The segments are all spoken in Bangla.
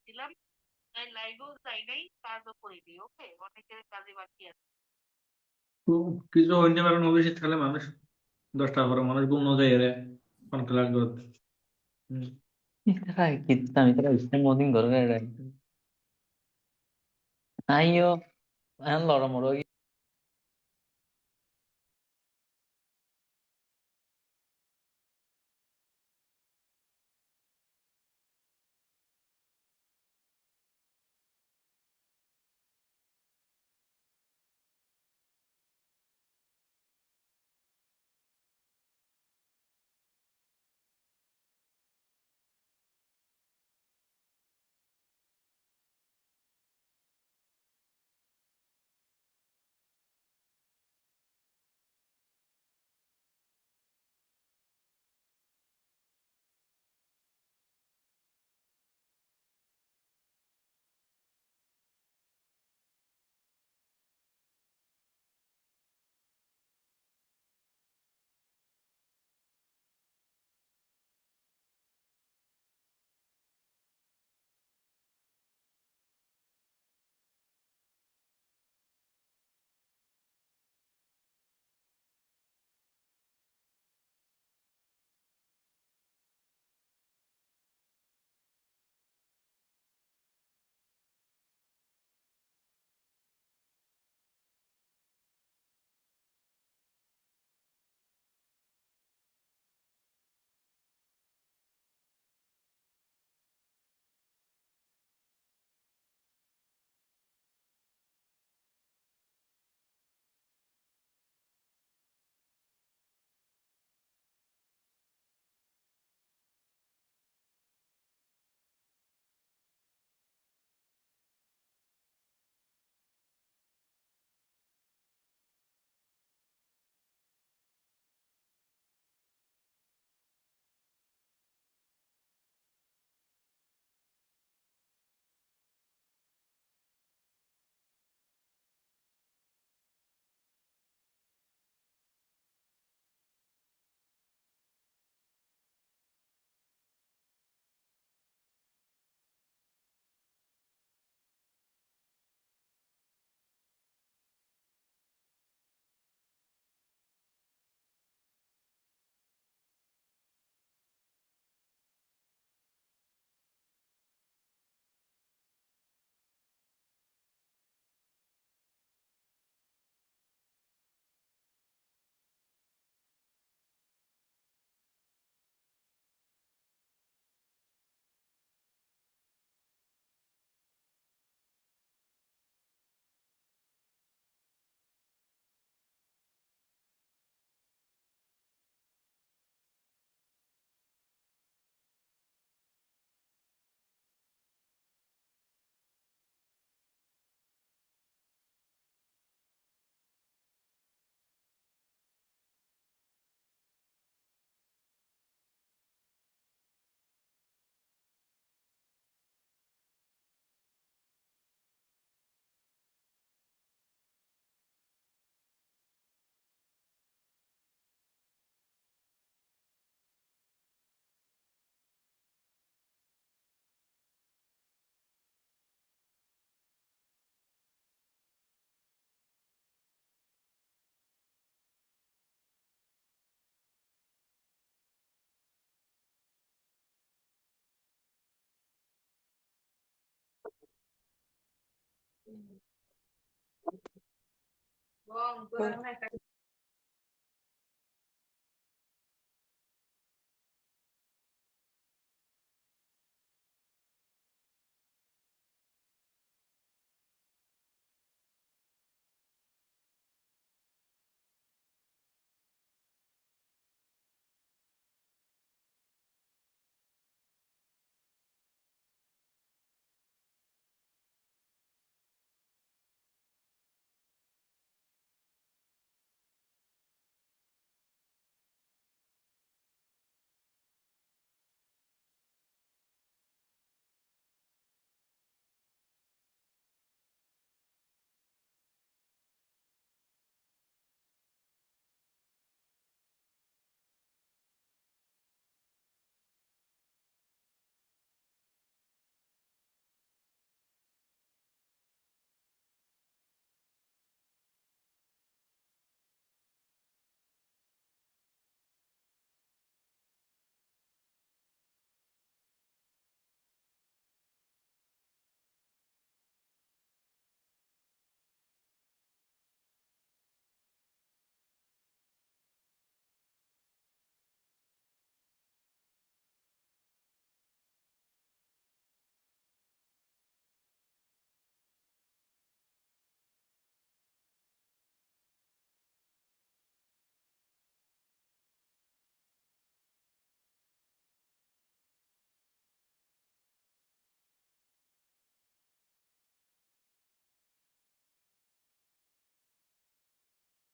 দিলাম। তাই লাইভেও যাই নাই, কাজও করিনি। ওকে, অনেকের কাজে বাকি আছে। তো কিছু হইতে পারে না, শীতকালে মানুষ 10টা 12 মানুষ ঘুমনো যায় রে, কোন লাগবে। Kita mitra istem modin gorga rai. Ayo, an loro moro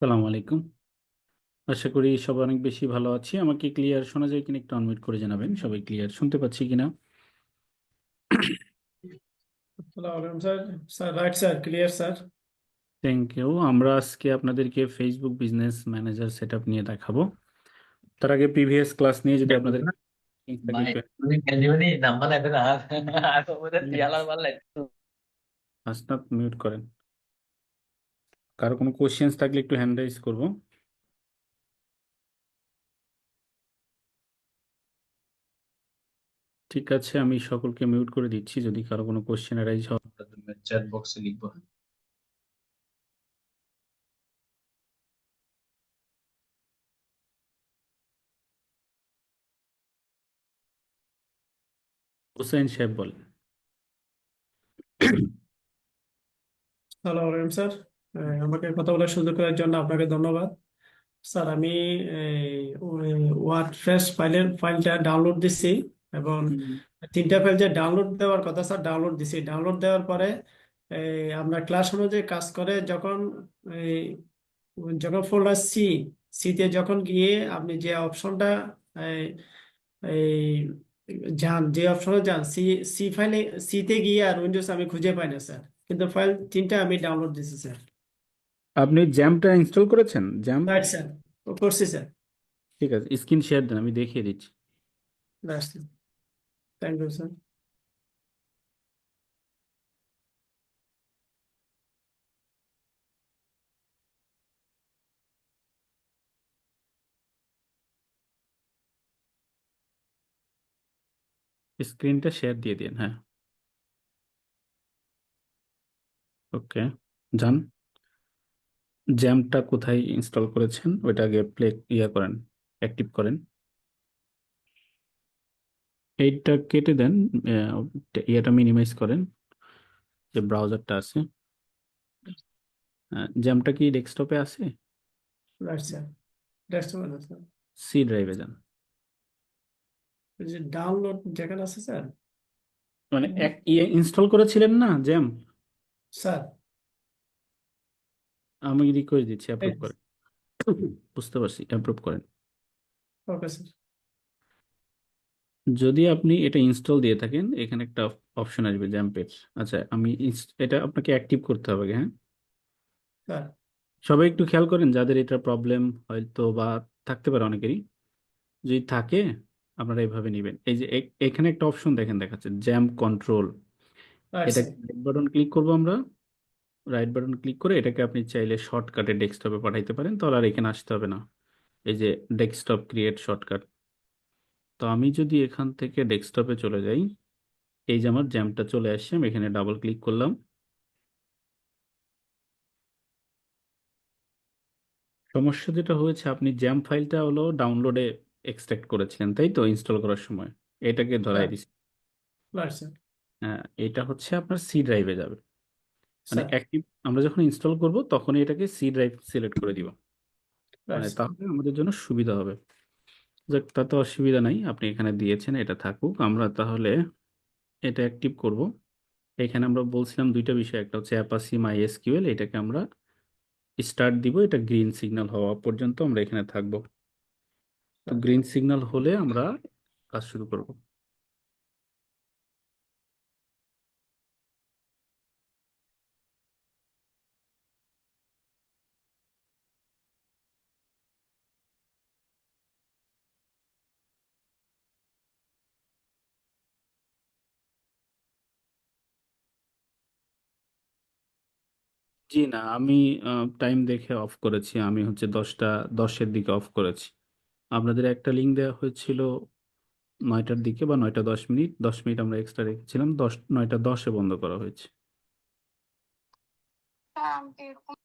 সালামু আলাইকুম। আশা করি সবাই অনেক বেশি ভালো আছি। আমাকে ক্লিয়ার শোনা যায় কিনা একটু আনমিউট করে জানাবেন, সবাই ক্লিয়ার শুনতে পাচ্ছি কিনা। আসসালামু আলাইকুম sir. Sir right sir, clear sir. Thank you. আমরা আজকে আপনাদেরকে ফেসবুক বিজনেস ম্যানেজার সেটআপ নিয়ে দেখাবো। তার আগে প্রিভিয়াস ক্লাস নিয়ে যদি আপনাদের থাকে ভাই একটু তুমি ক্যাজুয়ালি নাম্বার লাগবে না আর ওদের দিয়ালার মারলে হাসনাত মিউট করেন। কারো কোনো কোশ্চেন্স থাকলে একটু হ্যান্ড রাইজ করবো। ঠিক আছে, আমি সকলকে মিউট করে দিচ্ছি। যদি কারো কোনো কোশ্চেন রাইজ হয় তার জন্য চ্যাট বক্সে লিখবো। হোসেন সাহেব বলেন। আসসালামু আলাইকুম স্যার। আমাকে কথা বলার সুযোগ করার জন্য আপনাকে ধন্যবাদ। স্যার আমি ওয়ার্ডপ্রেস ফাইলটা ডাউনলোড দিছি এবং তিনটা ফাইল যে ডাউনলোড দেওয়ার কথা স্যার ডাউনলোড দিছি। ডাউনলোড দেওয়ার পরে আপনার ক্লাস অনুযায়ী কাজ করে যখন এই, যখন ফোল্ডার সিতে যখন গিয়ে আপনি যে অপশনটা এই যান, যে অপশনে যান সি, সি ফাইলে সিতে গিয়ে আর উইন্ডোজ আমি খুঁজে পাই না স্যার, কিন্তু ফাইল তিনটা আমি ডাউনলোড দিছি স্যার। আপনি জ্যামটা ইনস্টল করেছেন? জ্যাম রাইট স্যার, করছি স্যার। ঠিক আছে, স্ক্রিন শেয়ার দেন, আমি দেখিয়ে দিচ্ছি। Right sir, thank you sir. স্ক্রিনটা শেয়ার দিয়ে দিন। হ্যাঁ, ওকে। যান, জ্যামটা কোথায় ইনস্টল করেছেন ওইটা আগে প্লে করেন, অ্যাক্টিভ করেন। এইটা কেটে দেন, ইয়েটা মিনিমাইজ করেন, যে ব্রাউজারটা আছে। জ্যামটা কি ডেস্কটপে আছে? রাইট স্যার, ডেস্কটপে না স্যার, সি ড্রাইভে যান। ওই যে ডাউনলোড যেখানে আছে স্যার। মানে এক ইনস্টল করেছিলেন না জ্যাম? স্যার আমি রিকোয়েস্ট দিচ্ছি, অ্যাপ্রুভ করেন। বুঝতে পারছি, অ্যাপ্রুভ করেন। Okay sir. যদি আপনি এটা ইনস্টল দিয়ে থাকেন, এখানে একটা অপশন আসবে জ্যাম্পের। আচ্ছা, আমি এটা আপনাকে অ্যাক্টিভ করতে হবে। হ্যাঁ, স্যার সবাই একটু খেয়াল করেন, যাদের এটা প্রবলেম হয়তো বা থাকতে পারে অনেকেরই। যদি থাকে আপনারা এইভাবে নেবেন। এই যে এখানে একটা অপশন দেখেন দেখাচ্ছে, জ্যাম কন্ট্রোল। রাইট এটা স্যার। রাইট বাটন ক্লিক করবো আমরা। রাইট বাটন ক্লিক করে এটাকে আপনি চাইলে শর্টকাটে ডেস্কটপে পাঠাইতে পারেন, তাহলে আর এখানে আসতে হবে না। এই যে ডেস্কটপ ক্রিয়েট শর্টকাট। তো আমি যদি এখান থেকে ডেস্কটপে চলে যাই, এই যে আমার জ্যামটা চলে আসছে, আমি এখানে ডাবল ক্লিক করলাম। সমস্যা যেটা হয়েছে, আপনি জ্যাম ফাইলটা হলো ডাউনলোডে এক্সট্রাক্ট করেছিলেন, তাই তো? ইনস্টল করার সময় এটাকে ধরাই স্যার দিছি। Right sir. হ্যাঁ, এটা হচ্ছে আপনার সি ড্রাইভে যাবে। মানে স্যার অ্যাক্টিভ আমরা যখন ইনস্টল করব তখনই এটাকে সি ড্রাইভ সিলেক্ট করে দিব। রাইট মানে স্যার। তাহলে আমাদের জন্য সুবিধা হবে। যাক, তাতে অসুবিধা নাই, আপনি এখানে দিয়েছেন, এটা থাকুক। আমরা তাহলে এটা অ্যাক্টিভ করব। এখানে আমরা বলছিলাম দুইটা বিষয়, একটা হচ্ছে অ্যাপাসি মাই এসকিউএল, এটাকে আমরা স্টার্ট দিব। এটা গ্রিন সিগন্যাল হওয়া পর্যন্ত আমরা এখানে থাকবো। তো গ্রিন সিগন্যাল হলে আমরা কাজ শুরু করব। জি না, আমি টাইম দেখে অফ করেছি। আমি হচ্ছে 10টা 10-এর দিকে অফ করেছি। আপনাদের একটা লিঙ্ক দেওয়া হয়েছিল 9টার দিকে বা 9টা 10 মিনিট, 10 মিনিট আমরা এক্সট্রা রেখেছিলাম। 9টা 10-এ বন্ধ করা হয়েছে। আমি তো এরকম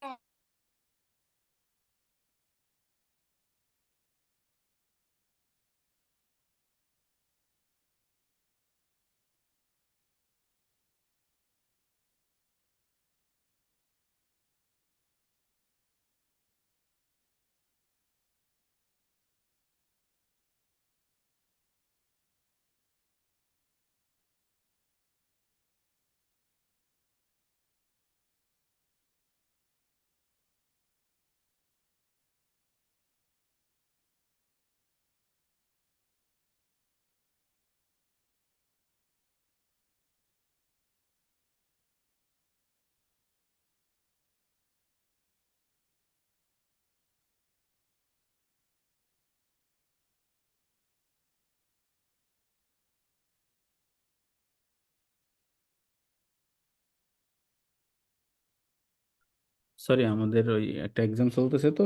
সরি, আমাদের ওই একটা এক্সাম চলতেছে, তো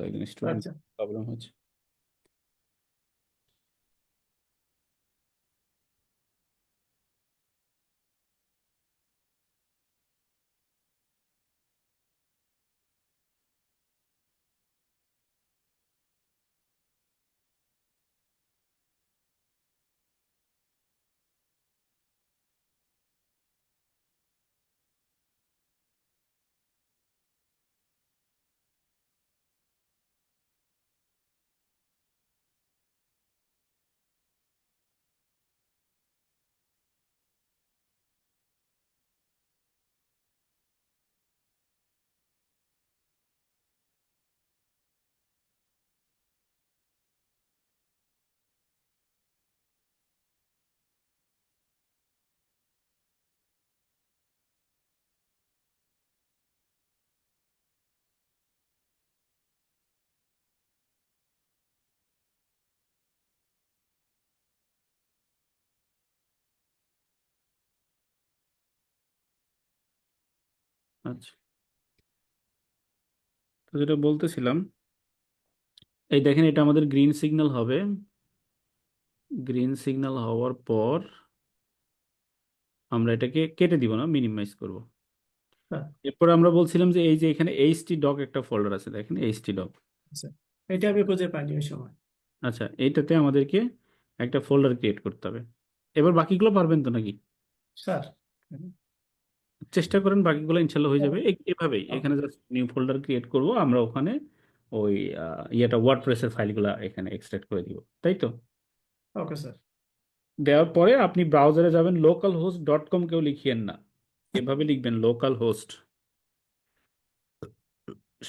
একজন স্টুডেন্ট আচ্ছা প্রবলেম হচ্ছে। আচ্ছা, তো যেটা বলতেছিলাম, এই দেখেন এটা আমাদের গ্রিন সিগন্যাল হবে। গ্রিন সিগন্যাল হওয়ার পর আমরা এটাকে কেটে দিব না, মিনিমাইজ করব। হ্যাঁ, এরপর আমরা বলছিলাম যে এই যে এখানে এইচটি ডক একটা ফোল্ডার আছে, দেখেন এইচটি ডক। আচ্ছা এটা আমি খুঁজে পাইনি ওই সময়। আচ্ছা, এইটাতে আমাদেরকে একটা ফোল্ডার ক্রিয়েট করতে হবে। এবার বাকিগুলো পারবেন তো নাকি? স্যার চেষ্টা করেন, বাকিগুলো ইনশাল্লাহ হয়ে যাবে। এভাবেই ওকে এখানে জাস্ট নিউ ফোল্ডার ক্রিয়েট করব, আমরা ওখানে ওই ইয়েটা ওয়ার্ডপ্রেসের ফাইলগুলো এখানে এক্সট্রাক্ট করে দিব, তাই তো? Okay sir. দেওয়ার পরে আপনি ব্রাউজারে যাবেন, লোকাল হোস্ট ডট কম কেউ লিখিয়েন না, এভাবে লিখবেন লোকাল হোস্ট।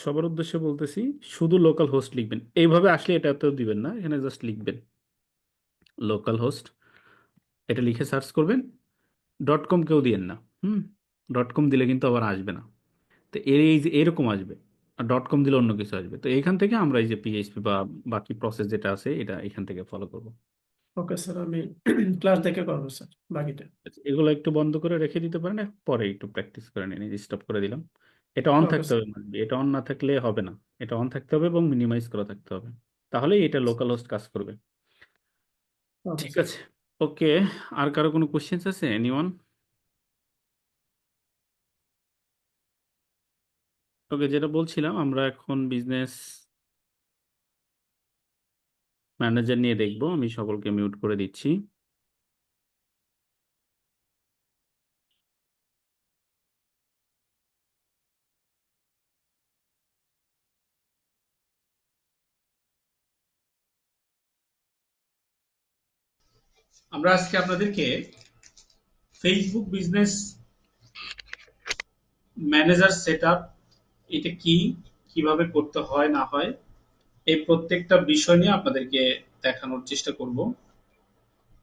সবার উদ্দেশ্যে বলতেছি, শুধু লোকাল হোস্ট লিখবেন। এইভাবে আসলে এটাতেও দিবেন না, এখানে জাস্ট লিখবেন লোকাল হোস্ট, এটা লিখে সার্চ করবেন। ডট কম কেউ দিয়েন না, ডট কম দিলে কিন্তু আবার আসবে না। তো এই যে এরকম আসবে, আর ডট কম দিলে অন্য কিছু আসবে। তো এখান থেকে আমরা এই যে পিএইচপি বা বাকি প্রসেস যেটা আছে এটা এখান থেকে ফলো করব। ওকে স্যার, আমি ক্লাস দেখে করবো স্যার বাকিটা। এগুলো একটু বন্ধ করে রেখে দিতে পারেন, পরে একটু প্র্যাকটিস করে নিন। স্টপ করে দিলাম। এটা অন ওকে থাকতে স্যার। হবে, মানে এটা অন না থাকলে হবে না। এটা অন থাকতে হবে এবং মিনিমাইজ করা থাকতে হবে, তাহলেই এটা লোকাল হোস্ট কাজ করবে। ওকে ঠিক স্যার। আছে, ওকে। আর কারো কোনো কোশ্চেন্স আছে? এনিওয়ান? ওকে, যেটা বলছিলাম, আমরা এখন বিজনেস ম্যানেজার নিয়ে দেখব। আমি সকলকে মিউট করে দিচ্ছি। আমরা আজকে আপনাদেরকে ফেসবুক বিজনেস ম্যানেজার সেটআপ এটা কি, কিভাবে করতে হয় না হয়, এই প্রত্যেকটা বিষয় নিয়ে আপনাদেরকে দেখানোর চেষ্টা করব।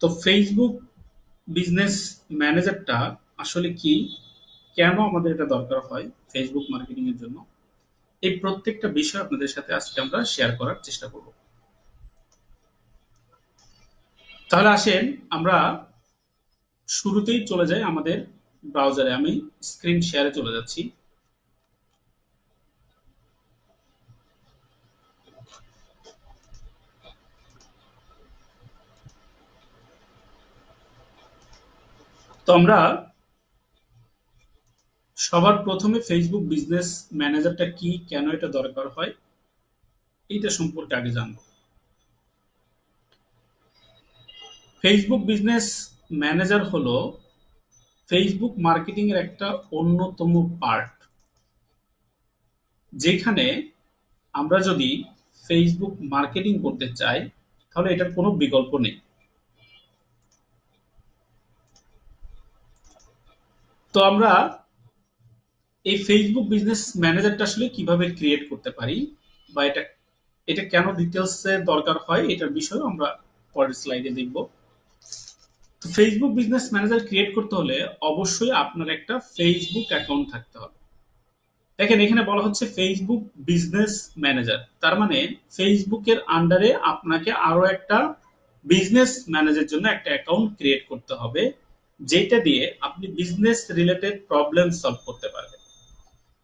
তো ফেসবুক বিজনেস ম্যানেজারটা আসলে কি, কেন আমাদের এটা দরকার হয় ফেসবুক মার্কেটিং এর জন্য, এই প্রত্যেকটা বিষয় আপনাদের সাথে আজকে আমরা শেয়ার করার চেষ্টা করব। তাহলে আসেন আমরা শুরুতেই চলে যাই আমাদের ব্রাউজারে। আমি স্ক্রিন শেয়ারে চলে যাচ্ছি। তো আমরা সবার প্রথমে ফেসবুক বিজনেস ম্যানেজারটা কি, কেন এটা দরকার হয়, এইটা সম্পর্কে আগে জানবো। ফেসবুক বিজনেস ম্যানেজার হলো ফেসবুক মার্কেটিং এর একটা অন্যতম পার্ট, যেখানে আমরা যদি ফেসবুক মার্কেটিং করতে চাই তাহলে এটার কোনো বিকল্প নেই। তো আমরা এই ফেসবুক বিজনেস ম্যানেজারটা আসলে কিভাবে ক্রিয়েট করতে পারি, বা এটা এটা কেন ডিটেলসে দরকার হয়, এটার বিষয়ে আমরা পরের স্লাইডে দেখব। তো ফেসবুক বিজনেস ম্যানেজার ক্রিয়েট করতে হলে অবশ্যই আপনার একটা ফেসবুক অ্যাকাউন্ট থাকতে হবে। দেখেন এখানে বলা হচ্ছে ফেসবুক বিজনেস ম্যানেজার, তার মানে ফেসবুকের আন্ডারে আপনাকে আরো একটা বিজনেস ম্যানেজার জন্য একটা অ্যাকাউন্ট ক্রিয়েট করতে হবে, যেটা দিয়ে আপনি বিজনেস রিলেটেড প্রবলেম সলভ করতে পারবেন।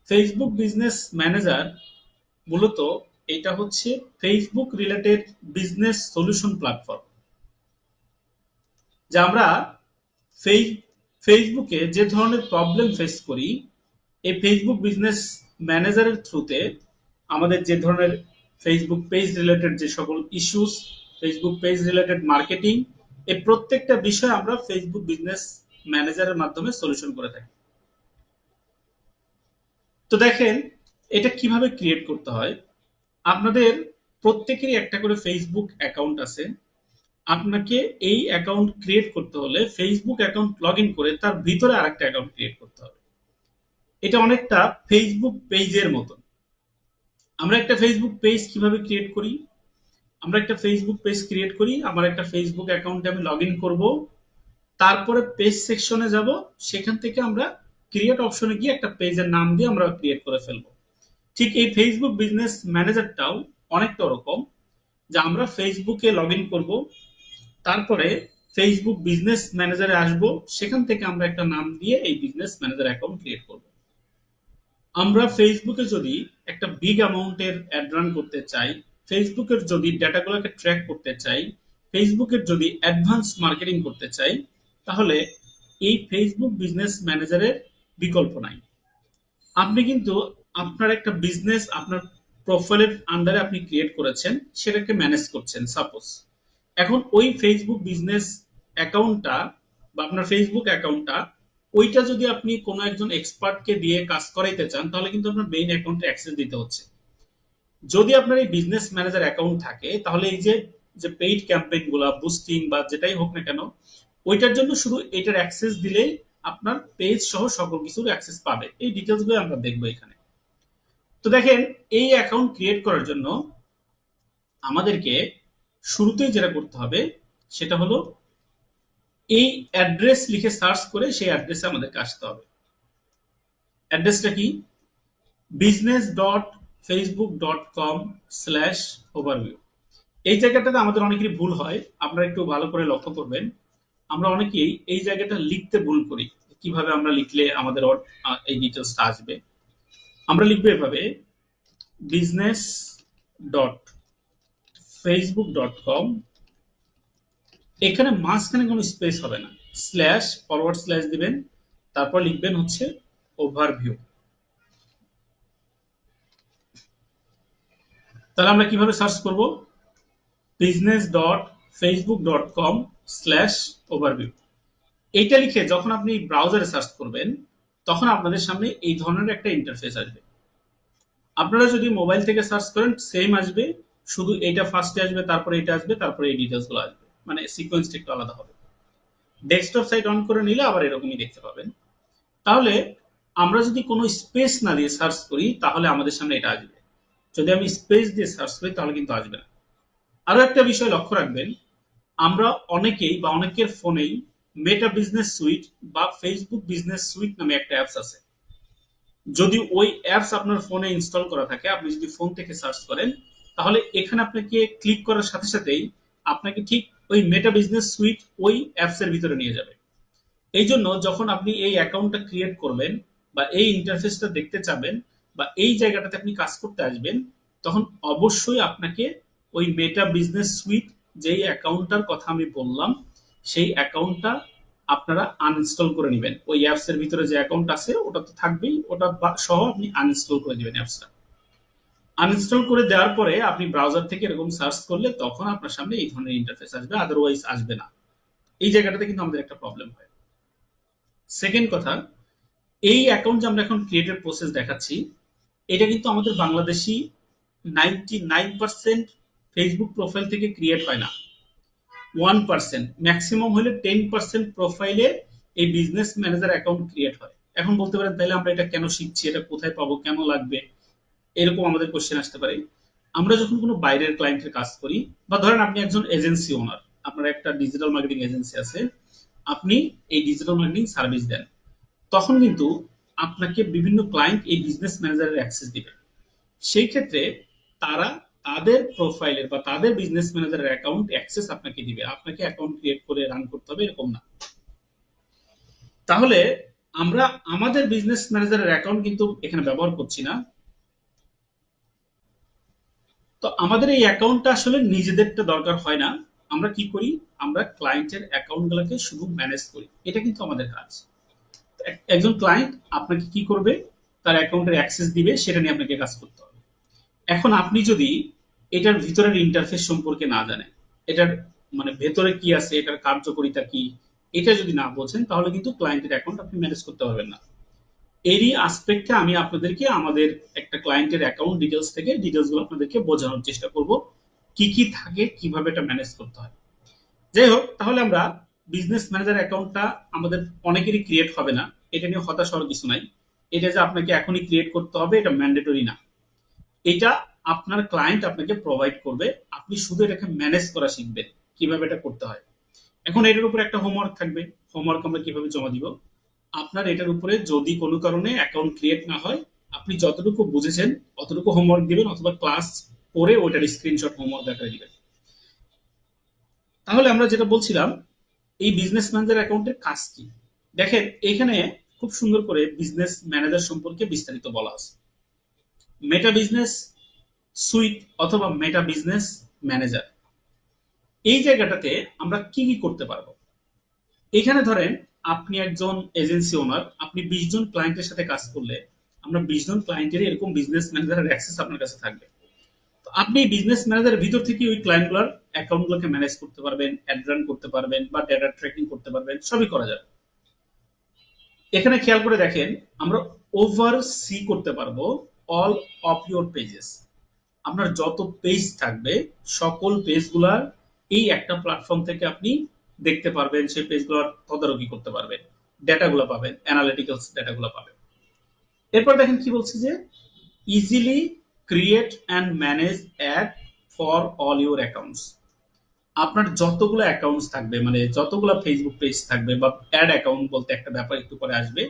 ফেসবুক বিজনেস ম্যানেজার মূলত এটা হচ্ছে Facebook related business solution platform, যা আমরা ফেসবুকে যে ধরনের প্রবলেম ফেস করি, এই ফেসবুক বিজনেস ম্যানেজারের থ্রুতে আমাদের যে ধরনের ফেসবুক পেজ রিলেটেড যে সকল issues, Facebook page related marketing, এই প্রত্যেকটা বিষয় আমরা ফেসবুক বিজনেস ম্যানেজারের মাধ্যমে সলিউশন করে থাকি। তো দেখেন এটা কিভাবে ক্রিয়েট করতে হয়। আপনাদের প্রত্যেকেরই একটা করে ফেসবুক অ্যাকাউন্ট আছে। আপনাকে এই অ্যাকাউন্ট ক্রিয়েট করতে হলে ফেসবুক অ্যাকাউন্ট লগ ইন করে তার ভিতরে আরেকটা অ্যাকাউন্ট ক্রিয়েট করতে হবে। এটা অনেকটা ফেসবুক পেজের মতন। আমরা একটা ফেসবুক পেজ কিভাবে ক্রিয়েট করি? আমরা একটা ফেসবুক পেজ ক্রিয়েট করি, আমার একটা ফেসবুক অ্যাকাউন্টে আমি লগ ইন করবো, তারপরে পেজ সেকশনে যাব, সেখান থেকে আমরা ক্রিয়েট অপশনে গিয়ে একটা পেজের নাম দিয়ে আমরা ক্রিয়েট করে ফেলবো। ঠিক এই ফেসবুক বিজনেস ম্যানেজারটাও অনেকটা ওরকম, যে আমরা ফেসবুকে লগ ইন করবো, তারপরে ফেসবুক বিজনেস ম্যানেজারে আসবো, সেখান থেকে আমরা একটা নাম দিয়ে এই বিজনেস ম্যানেজার অ্যাকাউন্ট ক্রিয়েট করব। আমরা ফেসবুকে যদি একটা বিগ অ্যামাউন্টের অ্যাড রান করতে চাই, ফেসবুকের যদি ডেটাগুলোকে ট্র্যাক করতে চাই, ফেসবুকের যদি অ্যাডভান্স মার্কেটিং করতে চাই, তাহলে এই ফেসবুক বিজনেস ম্যানেজারের বিকল্প নাই। আপনি কিন্তু আপনার একটা বিজনেস আপনার প্রোফাইলের আন্ডারে আপনি ক্রিয়েট করেছেন, সেটাকে ম্যানেজ করছেন সাপোজ। এখন ওই ফেসবুক বিজনেস অ্যাকাউন্টটা বা আপনার ফেসবুক অ্যাকাউন্টটা, ওইটা যদি আপনি কোনো একজন এক্সপার্টকে দিয়ে কাজ করাইতে চান, তাহলে কিন্তু আপনার মেইন অ্যাকাউন্টে অ্যাক্সেস দিতে হচ্ছে। যদি আপনার এই বিজনেস ম্যানেজার অ্যাকাউন্ট থাকে, তাহলে এই যে পেইড ক্যাম্পেইন গুলা, বুস্টিং বা যেটাই হোক না কেন, ওইটার জন্য শুধু এটার অ্যাক্সেস দিলেই আপনার পেজ সহ সকল কিছুর অ্যাক্সেস পাবে। এই ডিটেলস গুলো আমরা দেখবো এখানে। তো দেখেন, এই অ্যাকাউন্ট ক্রিয়েট করার জন্য আমাদেরকে শুরুতেই যেটা করতে হবে সেটা হলো এই অ্যাড্রেস লিখে সার্চ করে সেই অ্যাড্রেসে আমাদেরকে আসতে হবে। অ্যাড্রেসটা কি? business.facebook.com/overview। এই জায়গাটাতে আমাদের অনেকেরই ভুল হয়, আপনারা একটু ভালো করে লক্ষ্য করবেন। আমরা অনেকেই এই জায়গাটা লিখতে ভুল করি। কিভাবে আমরা লিখলে আমাদের এই ডিটেলসটা আসবে? আমরা লিখবো এভাবে, business.facebook.com, এখানে মাঝখানে কোনো স্পেস হবে না, // দিবেন, তারপর লিখবেন হচ্ছে ওভারভিউ। তাহলে আমরা কিভাবে সার্চ করব? business.facebook.com/overview। এইটা লিখে যখন আপনি ব্রাউজারে সার্চ করবেন, তখন আপনাদের সামনে এই ধরনের একটা ইন্টারফেস আসবে। আপনারা যদি মোবাইল থেকে সার্চ করেন, সেম আসবে, শুধু এটা ফার্স্টে আসবে, তারপরে এটা আসবে, তারপরে এই ডিটেলস গুলো আসবে, মানে সিকোয়েন্সটা একটু আলাদা হবে। ডেস্কটপ সাইট অন করে নিলে আবার এরকমই দেখতে পাবেন। তাহলে আমরা যদি কোনো স্পেস না দিয়ে সার্চ করি, তাহলে আমাদের সামনে এটা আসবে। যদি আমি স্পেস দিয়ে সার্চ করি, তাহলে কিন্তু আসবে না। আরো একটা বিষয় লক্ষ্য রাখবেন, আমরা অনেকেই বা অনেকের ফোনেই মেটা বিজনেস সুইট বা ফেসবুক বিজনেস সুইট নামে একটা অ্যাপস আছে। যদি ওই অ্যাপস আপনার ফোনে ইনস্টল করা থাকে, আপনি যদি ফোন থেকে সার্চ করেন, তাহলে এখানে আপনাকে ক্লিক করার সাথে সাথেই আপনাকে ঠিক ওই মেটা বিজনেস সুইট ওই অ্যাপস এর ভিতরে নিয়ে যাবে। এই জন্য যখন আপনি এই অ্যাকাউন্টটা ক্রিয়েট করবেন বা এই ইন্টারফেসটা দেখতে চাবেন বা এই জায়গাটাতে আপনি কাজ করতে আসবেন, তখন অবশ্যই আপনাকে ওই মেটা বিজনেস সুইট যেই অ্যাকাউন্টটার কথা আমি বললাম, সেই অ্যাকাউন্টটা আপনারা আনইনস্টল করে নেবেন। ওই অ্যাপস এর ভিতরে যে অ্যাকাউন্ট আছে ওটা তো থাকবেই, ওটা সহ আপনি আনইনস্টল করে দিবেন অ্যাপসটা। আনইনস্টল করে দেওয়ার পরে আপনি ব্রাউজার থেকে এরকম সার্চ করলে তখন আপনার সামনে এই ধরনের ইন্টারফেস আসবে, আদারওয়াইজ আসবে না। এই জায়গাটাতে কিন্তু আমাদের একটা প্রবলেম হয়। সেকেন্ড কথা, এই অ্যাকাউন্ট যে আমরা এখন ক্রিয়েটের প্রসেস দেখাচ্ছি, এটা কিন্তু আমাদের বাংলাদেশি 99% ফেসবুক প্রোফাইল থেকে ক্রিয়েট হয় না। 1%, ম্যাক্সিমাম হলে 10% প্রোফাইলে এই বিজনেস ম্যানেজার অ্যাকাউন্ট ক্রিয়েট হয়। এখন বলতে পারেন, তাহলে আমরা এটা কেন শিখছি, এটা কোথায় পাবো, কেন লাগবে, এরকম আমাদের কোশ্চেন আসতে পারে। আমরা যখন কোনো বাইরের ক্লায়েন্টের কাজ করি, বা ধরেন আপনি একজন এজেন্সি ওনার, আপনার একটা ডিজিটাল মার্কেটিং এজেন্সি আছে, আপনি এই ডিজিটাল মার্কেটিং সার্ভিস দেন, তখন কিন্তু আপনাকে বিভিন্ন ক্লায়েন্ট এই বিজনেস ম্যানেজারের অ্যাক্সেস দিবে। সেই ক্ষেত্রে তারা তাদের প্রোফাইলের বা তাদের বিজনেস ম্যানেজারের অ্যাকাউন্ট অ্যাক্সেস আপনাকে দিবে। আপনাকে অ্যাকাউন্ট ক্রিয়েট করে রান করতে হবে এরকম না। তাহলে আমরা আমাদের বিজনেস ম্যানেজারের অ্যাকাউন্ট কিন্তু এখানে ব্যবহার করছি না। তো আমাদের এই অ্যাকাউন্টটা আসলে নিজেদেরটা দরকার হয় না। আমরা কি করি, আমরা ক্লায়েন্টের অ্যাকাউন্ট গুলোকে শুধু ম্যানেজ করি, এটা কিন্তু আমাদের কাজ। একজন ক্লায়েন্ট আপনাকে কি করবে, তার অ্যাকাউন্টের অ্যাক্সেস দিবে, সেটা নিয়ে আপনাকে কাজ করতে হবে। এখন আপনি যদি এটার ভিতরের ইন্টারফেস সম্পর্কে না জানেন, এটার মানে ভেতরে কি আছে, এটার কার্যকারিতা কি, এটা যদি না বোঝেন, তাহলে কিন্তু ক্লায়েন্টের অ্যাকাউন্ট আপনি ম্যানেজ করতে পারবেন না। এরই আসপেক্টে আমি আপনাদেরকে আমাদের একটা ক্লায়েন্টের অ্যাকাউন্ট ডিটেলস থেকে ডিটেলস গুলো আপনাদেরকে বোঝানোর চেষ্টা করব, কি কি থাকে, কিভাবে এটা ম্যানেজ করতে হয়। যাই হোক, তাহলে আমরা বিজনেস ম্যানেজার অ্যাকাউন্টটা আমাদের অনেকেরই ক্রিয়েট হবে না, এটা নিয়ে হতাশ হওয়ার কিছু নাই। এটা যে আপনাকে এখনই ক্রিয়েট করতে হবে এটা ম্যান্ডেটরি না, এটা আপনার ক্লায়েন্ট আপনাকে প্রোভাইড করবে, আপনি শুধু এটাকে ম্যানেজ করা শিখবেন কিভাবে এটা করতে হয়। এখন এটার উপরে একটা হোমওয়ার্ক থাকবে, হোমওয়ার্ক আমরা কিভাবে জমা দিব। আপনার এটার উপরে যদি কোনো কারণে অ্যাকাউন্ট ক্রিয়েট না হয়, আপনি যতটুকু বুঝেছেন অতটুকু হোমওয়ার্ক দিবেন, অথবা ক্লাস পরে ওটার স্ক্রিনশট হোমওয়ার্ক আকারে দিবেন। তাহলে আমরা যেটা বলছিলাম, এই বিজনেস ম্যানেজার অ্যাকাউন্টের কাজ কি। দেখেন এখানে খুব সুন্দর করে বিজনেস ম্যানেজার সম্পর্কে বিস্তারিত বলা আছে। মেটা বিজনেস সুইট অথবা মেটা বিজনেস ম্যানেজার, এই জায়গাটাতে আমরা কি কি করতে পারবো। এখানে ধরেন আপনি একজন এজেন্সি ওনার, আপনি 20 জন ক্লায়েন্টের সাথে কাজ করলে, আমরা 20 জন ক্লায়েন্টের এরকম বিজনেস ম্যানেজারের অ্যাক্সেস আপনার কাছে থাকবে। তো আপনি বিজনেস ম্যানেজারের ভিতর থেকে ওই ক্লায়েন্টগুলোর অ্যাকাউন্টগুলোকে ম্যানেজ করতে পারবেন, অ্যাড রান করতে পারবেন, বা ডেটা ট্র্যাকিং করতে পারবেন, সবই করা যাবে। এখানে খেয়াল করে দেখেন, আমরা ওভার সি করতে পারবো অল অফ ইউর পেজেস। আপনার যত পেজ থাকবে সকল পেজগুলার এই একটা প্ল্যাটফর্ম থেকে আপনি দেখতে পারবেন, সেই পেজগুলোর তদারকি করতে পারবেন, ডেটাগুলো পাবেন, অ্যানালিটিক্যালস ডেটাগুলো পাবেন। এরপর দেখেন কি বলছে যে easily create and manage ad for all your accounts. আপনার যতগুলো অ্যাকাউন্টস থাকবে, মানে যতগুলো ফেসবুক পেজ থাকবে, বা অ্যাড অ্যাকাউন্ট বলতে একটা ব্যাপার একটু পরে আসবে,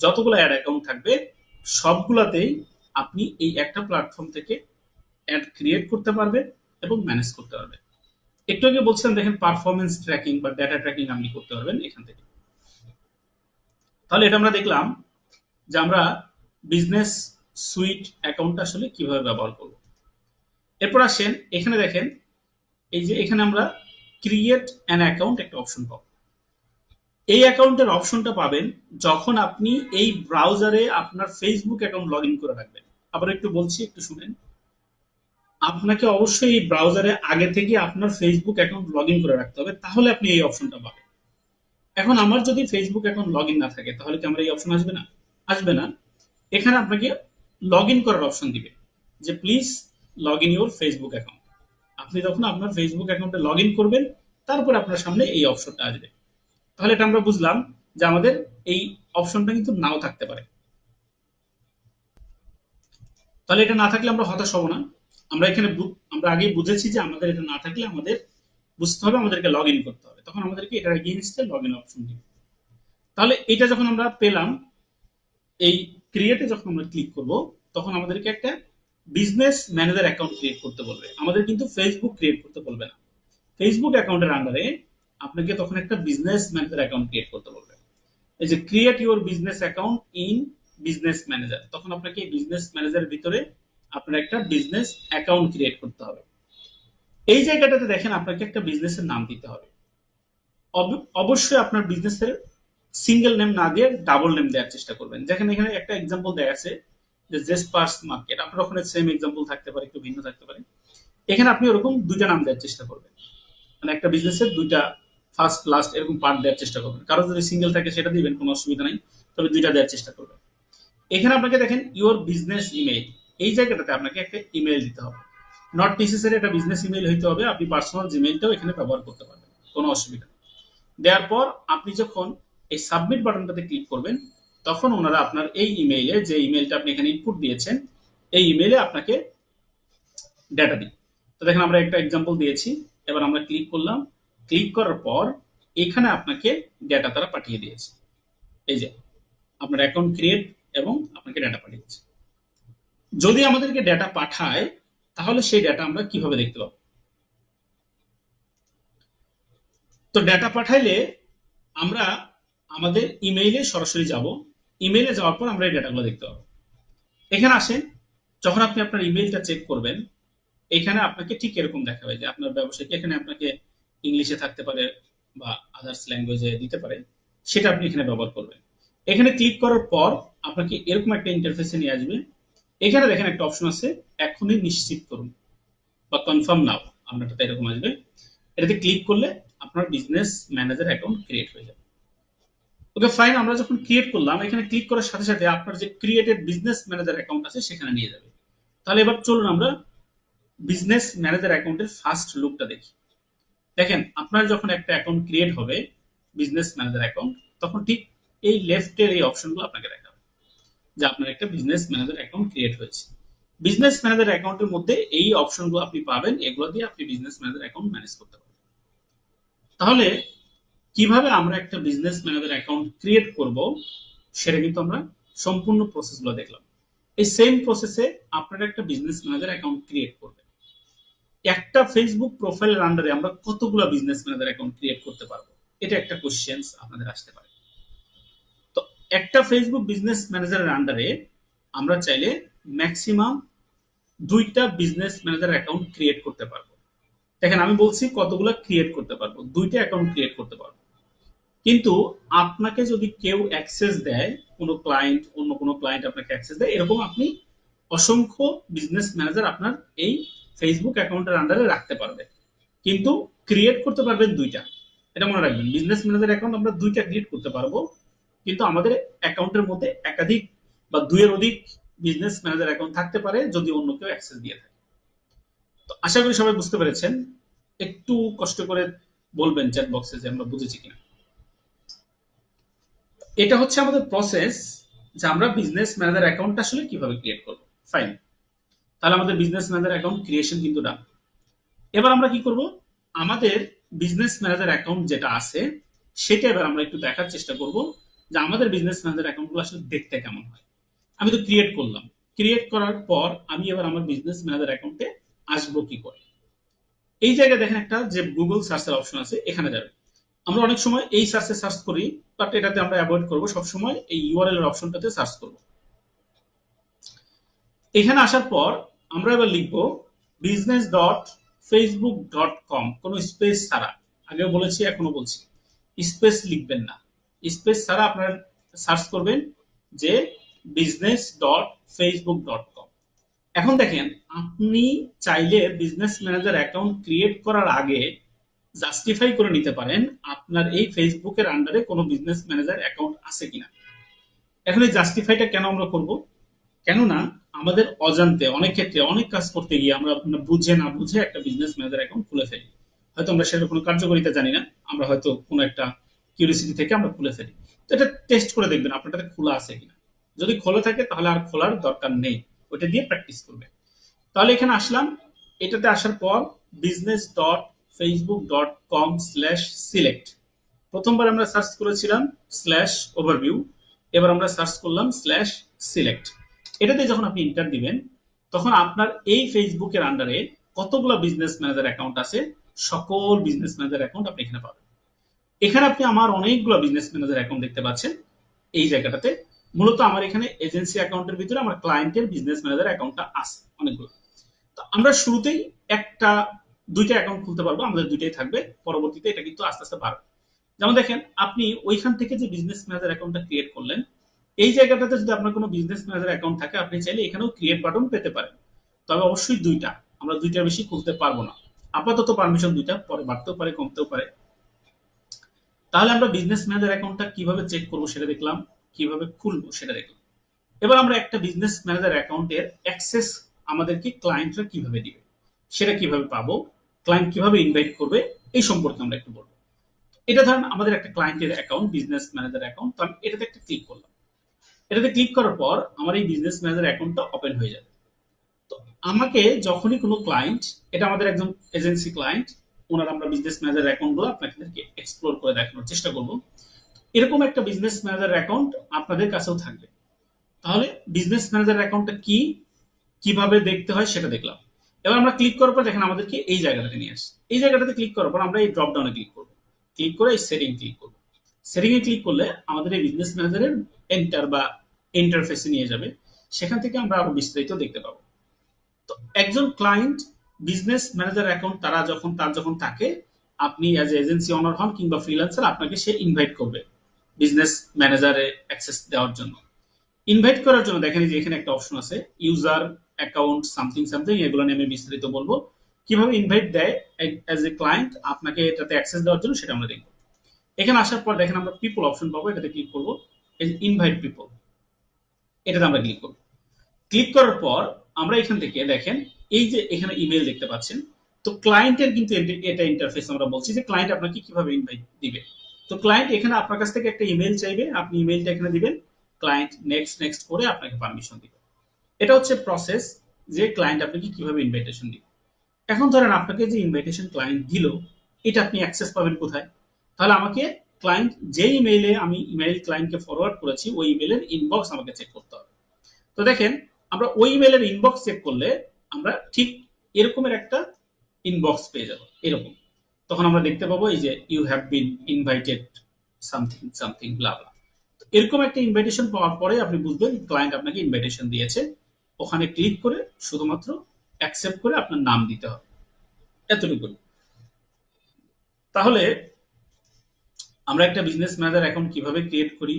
যতগুলো অ্যাড অ্যাকাউন্ট থাকবে সবগুলাতেই আপনি এই একটা প্ল্যাটফর্ম থেকে অ্যাড ক্রিয়েট করতে পারবেন এবং ম্যানেজ করতে পারবেন। একটু আগে বলছিলাম দেখেন পারফরমেন্স ট্র্যাকিং বা ডেটা ট্র্যাকিং আপনি করতে পারবেন এখান থেকে। তাহলে এটা আমরা দেখলাম যে আমরা বিজনেস সুইট অ্যাকাউন্ট আসলে কিভাবে ব্যবহার করব। এরপর আসেন এখানে দেখেন, এই যে এখানে আমরা ক্রিয়েট অ্যান অ্যাকাউন্ট একটা অপশন পাবো। এই অ্যাকাউন্টের অপশনটা পাবেন যখন আপনি এই ব্রাউজারে আপনার ফেসবুক অ্যাকাউন্ট লগ ইন করে রাখবেন। আবার একটু বলছি, একটু শুনেন। আপনাকে অবশ্যই এই ব্রাউজারে আগে থেকে আপনার ফেসবুক অ্যাকাউন্ট লগ ইন করে রাখতে হবে, তাহলে আপনি এই অপশনটা পাবেন। এখন আমার যদি ফেসবুক অ্যাকাউন্ট লগ ইন না থাকে, তাহলে কি আমার এই অপশন আসবে না? আসবে না। এখানে আপনাকে লগ ইন করার অপশন দিবে যে please log in your Facebook account. আপনি যখন আপনার ফেসবুক অ্যাকাউন্টে লগ ইন করবেন, তারপর আপনার সামনে এই অপশনটা আসবে। তাহলে এটা আমরা বুঝলাম যে আমাদের এই অপশনটা কিন্তু নাও থাকতে পারে। তাহলে এটা না থাকলে আমরা হতাশ হব না। আমরা এখানে আমরা আগেই বুঝেছি যে আমাদের এটা না থাকলে আমাদের বুঝতে হবে আমাদেরকে লগ ইন করতে হবে, তখন আমাদেরকে এটার এগেইনস্টে লগ ইন অপশন দিবে। তাহলে এটা যখন আমরা পেলাম, এই ক্রিয়েটে যখন আমরা ক্লিক করব, তখন আমাদেরকে একটা বিজনেস ম্যানেজার অ্যাকাউন্ট ক্রিয়েট করতে বলবে। আমাদের কিন্তু ফেসবুক ক্রিয়েট করতে বলবে না। ফেসবুক অ্যাকাউন্টের আন্ডারে আপনাকে তখন একটা বিজনেস ম্যানেজার অ্যাকাউন্ট ক্রিয়েট করতে বলবে। এই যে create your business account in business manager, তখন আপনাকে বিজনেস ম্যানেজারের ভিতরে আপনার একটা বিজনেস অ্যাকাউন্ট ক্রিয়েট করতে হবে। এই জায়গাটাতে দেখেন আপনাকে একটা বিজনেসের নাম দিতে হবে। অবশ্যই আপনার বিজনেসের সিঙ্গেল নেম না দিয়ে ডাবল নেম দেওয়ার চেষ্টা করবেন। যেখানে এখানে একটা এক্সাম্পল দেয়া আছে যে জেসপার্স মার্কেট, আপনার ওখানে সেম এক্সাম্পল থাকতে পারে, একটু ভিন্ন থাকতে পারে। এখানে আপনি ওরকম দুইটা নাম দেওয়ার চেষ্টা করবেন, মানে একটা বিজনেসের দুইটা ফার্স্ট লাস্ট এরকম পার্ট দেওয়ার চেষ্টা করবেন। কারো যদি সিঙ্গেল থাকে সেটা দিবেন, কোনো অসুবিধা নাই, তবে দুইটা দেওয়ার চেষ্টা করবেন। এখানে আপনাকে দেখেন ইউর বিজনেস ইমেইল, এই জায়গাটাতে আপনাকে একটা ইমেইল দিতে হবে। নট নেসেসারি এটা বিজনেস ইমেইল হইতে হবে, আপনি পার্সোনাল জিমেইলটাও এখানে ব্যবহার করতে পারবেন, কোনো অসুবিধা নেই। দেওয়ার পর আপনি যখন এই সাবমিট বাটনটাতে ক্লিক করবেন, তখন ওনারা আপনার এই ইমেইলে, যে ইমেইলটা আপনি এখানে ইনপুট দিয়েছেন, এই ইমেইলে আপনাকে ডেটা দিন। তো দেখেন আমরা একটা এক্সাম্পল দিয়েছি। এবার আমরা ক্লিক করলাম, ক্লিক করার পর এখানে আপনাকে ডেটা তারা পাঠিয়ে দিয়েছে। এই যে আপনার অ্যাকাউন্ট ক্রিয়েট এবং আপনাকে ডেটা পাঠিয়েছে। যদি আমাদেরকে ডেটা পাঠায়, তাহলে সেই ডেটা আমরা কিভাবে দেখতে পাবো? তো ডেটা পাঠাইলে আমরা আমাদের ইমেইলে সরাসরি যাব, ইমেইলে যাওয়ার পর আমরা এই ডেটাগুলো দেখতে পাবো। এখানে আসেন, যখন আপনি আপনার ইমেইলটা চেক করবেন, এখানে আপনাকে ঠিক এরকম দেখাবে যে আপনার ব্যবসায়ী এখানে আপনাকে ইংলিশে থাকতে পারে বা আদার্স ল্যাঙ্গুয়েজে দিতে পারে, সেটা আপনি এখানে ব্যবহার করবেন। এখানে ক্লিক করার পর আপনাকে এরকম একটা ইন্টারফেসে নিয়ে আসবে। এখানে দেখেন একটা অপশন আছে, এখনই নিশ্চিত করুন বা কনফার্ম নাও, আপনারটা এরকম আসবে। এটাতে ক্লিক করলে আপনার বিজনেস ম্যানেজার অ্যাকাউন্ট ক্রিয়েট হয়ে যাবে। ওকে ফাইন, আমরা যখন ক্রিয়েট করলাম, এখানে ক্লিক করার সাথে সাথে আপনার যে ক্রিয়েটেড বিজনেস ম্যানেজার অ্যাকাউন্ট আছে সেখানে নিয়ে যাবে। তাহলে এবার চলুন আমরা বিজনেস ম্যানেজার অ্যাকাউন্টের ফার্স্ট লুকটা দেখি। দেখেন, আপনার যখন একটা অ্যাকাউন্ট ক্রিয়েট হবে বিজনেস ম্যানেজার অ্যাকাউন্ট, তখন ঠিক এই লেফটের এই অপশনগুলো আপনাকে দেখাবে যে আপনার একটা বিজনেস ম্যানেজার অ্যাকাউন্ট ক্রিয়েট হয়েছে। বিজনেস ম্যানেজার অ্যাকাউন্টের মধ্যে এই অপশনগুলো আপনি পাবেন, এগুলো দিয়ে আপনি বিজনেস ম্যানেজার অ্যাকাউন্ট ম্যানেজ করতে পারবেন। তাহলে কিভাবে আমরা একটা বিজনেস ম্যানেজার অ্যাকাউন্ট ক্রিয়েট করব সেটা কিন্তু আমরা সম্পূর্ণ প্রসেসগুলো দেখলাম। এই সেম প্রসেসে আপনারা একটা বিজনেস ম্যানেজার অ্যাকাউন্ট ক্রিয়েট করবেন। একটা ফেসবুক প্রোফাইলের আন্ডারে আমরা কতগুলো বিজনেস ম্যানেজার অ্যাকাউন্ট ক্রিয়েট করতে পারবো, এটা একটা কোশ্চেন্স আপনাদের আসতে পারে। তো একটা ফেসবুক বিজনেস ম্যানেজারের আন্ডারে আমরা চাইলে ম্যাক্সিমাম 2টা বিজনেস ম্যানেজার অ্যাকাউন্ট ক্রিয়েট করতে পারবো। দেখেন, আমি বলছি কতগুলো ক্রিয়েট করতে পারবো, 2টা অ্যাকাউন্ট ক্রিয়েট করতে পারবো। কিন্তু আপনাকে যদি কেউ অ্যাক্সেস দেয়, কোনো ক্লায়েন্ট, অন্য কোনো ক্লায়েন্ট আপনাকে অ্যাক্সেস দেয়, এরকম আপনি অসংখ্য বিজনেস ম্যানেজার আপনার এই ফেসবুক অ্যাকাউন্টের আন্ডারে রাখতে পারবেন, কিন্তু ক্রিয়েট করতে পারবেন 2টা। এটা মনে রাখবেন, বিজনেস ম্যানেজার অ্যাকাউন্ট আমরা 2টা ক্রিয়েট করতে পারবো, কিন্তু আমাদের অ্যাকাউন্টের মধ্যে একাধিক বা 2-এর অধিক বিজনেস ম্যানেজার অ্যাকাউন্ট থাকতে পারে যদি অন্য কেউ অ্যাক্সেস দিয়ে থাকে। তো আশা করি সবাই বুঝতে পেরেছেন। একটু কষ্ট করে বলবেন চ্যাট বক্সে যে আমরা বুঝেছি কিনা। এটা হচ্ছে আমাদের প্রসেস যে আমরা বিজনেস ম্যানেজার অ্যাকাউন্ট আসলে কিভাবে ক্রিয়েট করব। ফাইন, তাহলে আমাদের বিজনেস ম্যানেজার অ্যাকাউন্ট ক্রিয়েশন কিন্তু ডান। এবার আমরা কি করব, আমাদের বিজনেস ম্যানেজার অ্যাকাউন্ট যেটা আছে সেটা এবার আমরা একটু দেখার চেষ্টা করব যে আমাদের বিজনেস ম্যানেজার অ্যাকাউন্টগুলো আসলে দেখতে কেমন হয়। আমি তো ক্রিয়েট করলাম, ক্রিয়েট করার পর আমি এবার আমার বিজনেস ম্যানেজার অ্যাকাউন্টে আসবো কি করে। এই জায়গায় দেখেন একটা যে গুগল সার্চের অপশন আছে, এখানে যাবে। আমরা অনেক সময় এই সার্চে সার্চ করি, বাট এটাতে আমরা অ্যাভয়েড করব, সবসময় এই ইউআরএল এর অপশনটাতে সার্চ করব। এখানে আসার পর আমরা এবার লিখব business.facebook.com, কোনো স্পেস ছাড়া। আগেও বলেছি, এখনো বলছি, স্পেস লিখবেন না। স্পেস ছাড়া আপনারা সার্চ করবেন যে business.facebook.com। এখন দেখেন, আপনি চাইলে বিজনেস ম্যানেজার অ্যাকাউন্ট ক্রিয়েট করার আগে জাস্টিফাই করে নিতে পারেন আপনার এই ফেসবুকের আন্ডারে কোনো বিজনেস ম্যানেজার অ্যাকাউন্ট আছে কিনা। এখন এই জাস্টিফাইটা কেন আমরা করব, কেননা আমাদের অজান্তে অনেক ক্ষেত্রে অনেক কাজ করতে গিয়ে আমরা বুঝে না বুঝে একটা বিজনেস ম্যানেজার অ্যাকাউন্ট খুলে ফেলি। হয়তো আমরা সেটার কোনো কার্যকারিতা জানি না, আমরা হয়তো কোনো একটা কিউরিসিটি থেকে আমরা খুলে ফেলি। তো এটা টেস্ট করে দেখবেন আপনারটাতে খোলা আছে কিনা। যদি খোলা থাকে তাহলে আর খোলার দরকার নেই, ওটা দিয়ে প্র্যাকটিস করবে। তাহলে এখানে আসলাম, এটাতে আসার পর business.facebook.com/select, প্রথমবার আমরা সার্চ করেছিলাম /overview, এবার আমরা সার্চ করলাম /select। এটাতে যখন আপনি ইন্টার দিবেন তখন আপনার এই ফেসবুকের আন্ডারে কতগুলো বিজনেস ম্যানেজার অ্যাকাউন্ট আছে, সকল বিজনেস ম্যানেজার অ্যাকাউন্ট আপনি এখানে পাবেন। এখানে আপনি আমার অনেকগুলো বিজনেস ম্যানেজার অ্যাকাউন্ট দেখতে পাচ্ছেন। এই জায়গাটাতে মূলত আমার এখানে এজেন্সি অ্যাকাউন্টের ভিতরে আমার ক্লায়েন্টের বিজনেস ম্যানেজার অ্যাকাউন্টটা আছে অনেকগুলো। তো আমরা শুরুতেই 2টা অ্যাকাউন্ট খুলতে পারবো, আমাদের 2টাই থাকবে, পরবর্তীতে এটা কিন্তু আস্তে আস্তে বাড়বে। যেমন দেখেন, আপনি ওইখান থেকে যে বিজনেস ম্যানেজার অ্যাকাউন্টটা ক্রিয়েট করলেন, এই জায়গাটাতে যদি আপনার কোনো বিজনেস ম্যানেজার অ্যাকাউন্ট থাকে আপনি চাইলে এখানেও ক্রিয়েট বাটন পেতে পারেন। তবে অবশ্যই 2টা, আমরা 2টার বেশি খুলতে পারবো না। আপাতত পারমিশন 2টা, পরে বাড়তেও পারে কমতেও পারে। তাহলে আমরা বিজনেস ম্যানেজার অ্যাকাউন্টটা কিভাবে চেক করবো সেটা দেখলাম, কিভাবে খুলবো সেটা দেখলাম। এবার আমরা একটা বিজনেস ম্যানেজার অ্যাকাউন্টের অ্যাক্সেস আমাদেরকে ক্লায়েন্টরা কিভাবে দিবে, সেটা কিভাবে পাবো, ক্লায়েন্ট কিভাবে ইনভাইট করবে, এই সম্পর্কে আমরা একটু বলবো। এটা ধরেন আমাদের একটা ক্লায়েন্টের অ্যাকাউন্ট, বিজনেস ম্যানেজার অ্যাকাউন্ট। তো আমি এটাতে একটা ক্লিক করলাম। এটাতে ক্লিক করার পর আমার এই বিজনেস ম্যানেজার অ্যাকাউন্টটা ওপেন হয়ে যাবে। তো আমাকে যখনই কোনো ক্লায়েন্ট, এটা আমাদের একজন এজেন্সি ক্লায়েন্ট, ওনার আমরা বিজনেস ম্যানেজার অ্যাকাউন্টগুলো আপনাদেরকে এক্সপ্লোর করে দেখানোর চেষ্টা করব। এরকম একটা বিজনেস ম্যানেজার অ্যাকাউন্ট আপনাদের কাছেও থাকবে। তাহলে বিজনেস ম্যানেজার অ্যাকাউন্টটা কি, কিভাবে দেখতে হয় সেটা দেখলাম। এবার আমরা ক্লিক করার পর দেখেন আমাদেরকে এই জায়গাটাতে নিয়ে আসে। এই জায়গাটাতে ক্লিক করার পর আমরা এই ড্রপ ডাউনে ক্লিক করব, ক্লিক করে এই সেটিং ক্লিক করব। সেটিং এ ক্লিক করলে আমাদের এই বিজনেস ম্যানেজারের এন্টার বা ইন্টারফেসে নিয়ে যাবে, সেখান থেকে আমরা আরো বিস্তারিত দেখতে পাবো। তো একজন ক্লায়েন্ট বিজনেস ম্যানেজার অ্যাকাউন্ট তার যখন থাকে, আপনি অ্যাজ এজেন্সি ওনার হন কিংবা ফ্রিল্যান্সার, আপনাকে সে ইনভাইট করবে বিজনেস ম্যানেজারে অ্যাক্সেস দেওয়ার জন্য। ইনভাইট করার জন্য দেখেন যে এখানে একটা অপশন আছে ইউজার অ্যাকাউন্ট সামথিং সামথিং, এগুলো নিয়ে আমি বিস্তারিত বলবো। কিভাবে ইনভাইট দেয় অ্যাজ এ ক্লায়েন্ট আপনাকে এটাতে অ্যাক্সেস দেওয়ার জন্য, সেটা আমরা দেখবো। এখানে আসার পর দেখেন আমরা পিপল অপশন পাবো, এটাতে ক্লিক করবো, এই যে ইনভাইট পিপল, এটাতে আমরা ক্লিক করবো। ক্লিক করার পর আমরা এখান থেকে দেখেন এই যে এখানে ইমেল দেখতে পাচ্ছেন। তো ক্লায়েন্টের কিন্তু এটা ইন্টারফেস, আমরা বলছি যে ক্লায়েন্ট আপনাকে কিভাবে ইনভাইট দিবে। তো ক্লায়েন্ট এখানে আপনার কাছ থেকে একটা ইমেল চাইবে, আপনি ইমেলটা এখানে দিবেন, ক্লায়েন্ট নেক্সট নেক্সট করে আপনাকে পারমিশন দিবে। এটা হচ্ছে প্রসেস যে ক্লায়েন্ট আপনাকে কিভাবে ইনভাইটেশন দিবে। এখন ধরেন আপনাকে যে ইনভাইটেশন ক্লায়েন্ট দিল, এটা আপনি অ্যাক্সেস পাবেন কোথায়? তাহলে আমাকে ক্লায়েন্ট যে ইমেইলে আমি ইমেইল ক্লায়েন্টকে ফরওয়ার্ড করেছি ওই ইমেইলের ইনবক্স আমাকে চেক করতে হবে। তো দেখেন আমরা ওই ইমেইলের ইনবক্স চেক করলে আমরা ঠিক এরকমের একটা ইনবক্স পেয়ে যাব, এরকম। তখন আমরা দেখতে পাবো এই যে you have been invited something something blah blah. এরকম একটা ইনভাইটেশন পাওয়ার পরে আপনি বুঝবেন ক্লায়েন্ট আপনাকে ইনভাইটেশন দিয়েছে। ওখানে ক্লিক করে শুধুমাত্র অ্যাকসেপ্ট করে আপনার নাম দিতে হবে, এতটুকু। তাহলে আমরা একটা বিজনেস ম্যানেজার অ্যাকাউন্ট কিভাবে ক্রিয়েট করি,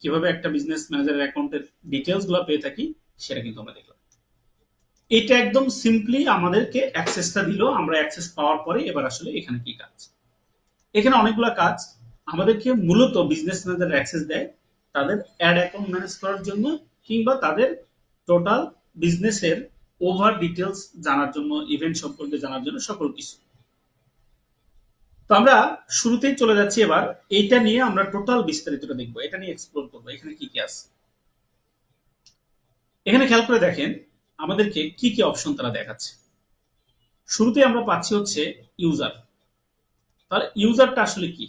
কিভাবে একটা বিজনেস ম্যানেজার অ্যাকাউন্টের ডিটেলস গুলো পেয়ে থাকি, সেটা কিন্তু আমরা দেখলাম। এটা একদম সিম্পলি আমাদেরকে অ্যাক্সেসটা দিল, আমরা অ্যাক্সেস পাওয়ার পরে এবার আসলে এখানে কি কাজ? এখানে অনেকগুলো কাজ আমাদেরকে মূলত বিজনেস ম্যানেজার অ্যাক্সেস দেয় তাদের অ্যাড অ্যাকাউন্ট ম্যানেজ করার জন্য, কিংবা তাদের টোটাল বিজনেসের ওভার ডিটেলস জানার জন্য, ইভেন্ট সম্পর্কে জানার জন্য, সকল কিছু। তো আমরা শুরুতেই চলে যাচ্ছি এবার এইটা নিয়ে আমরা টোটাল বিস্তারিতটা দেখবো, এটা নিয়ে এক্সপ্লোর করবো এখানে কি কি আছে। এখানে খেয়াল করে দেখেন আমাদেরকে কি কি অপশন তারা দেখাচ্ছে। শুরুতে আমরা পাচ্ছি হচ্ছে ইউজার। তাহলে ইউজারটা আসলে কি?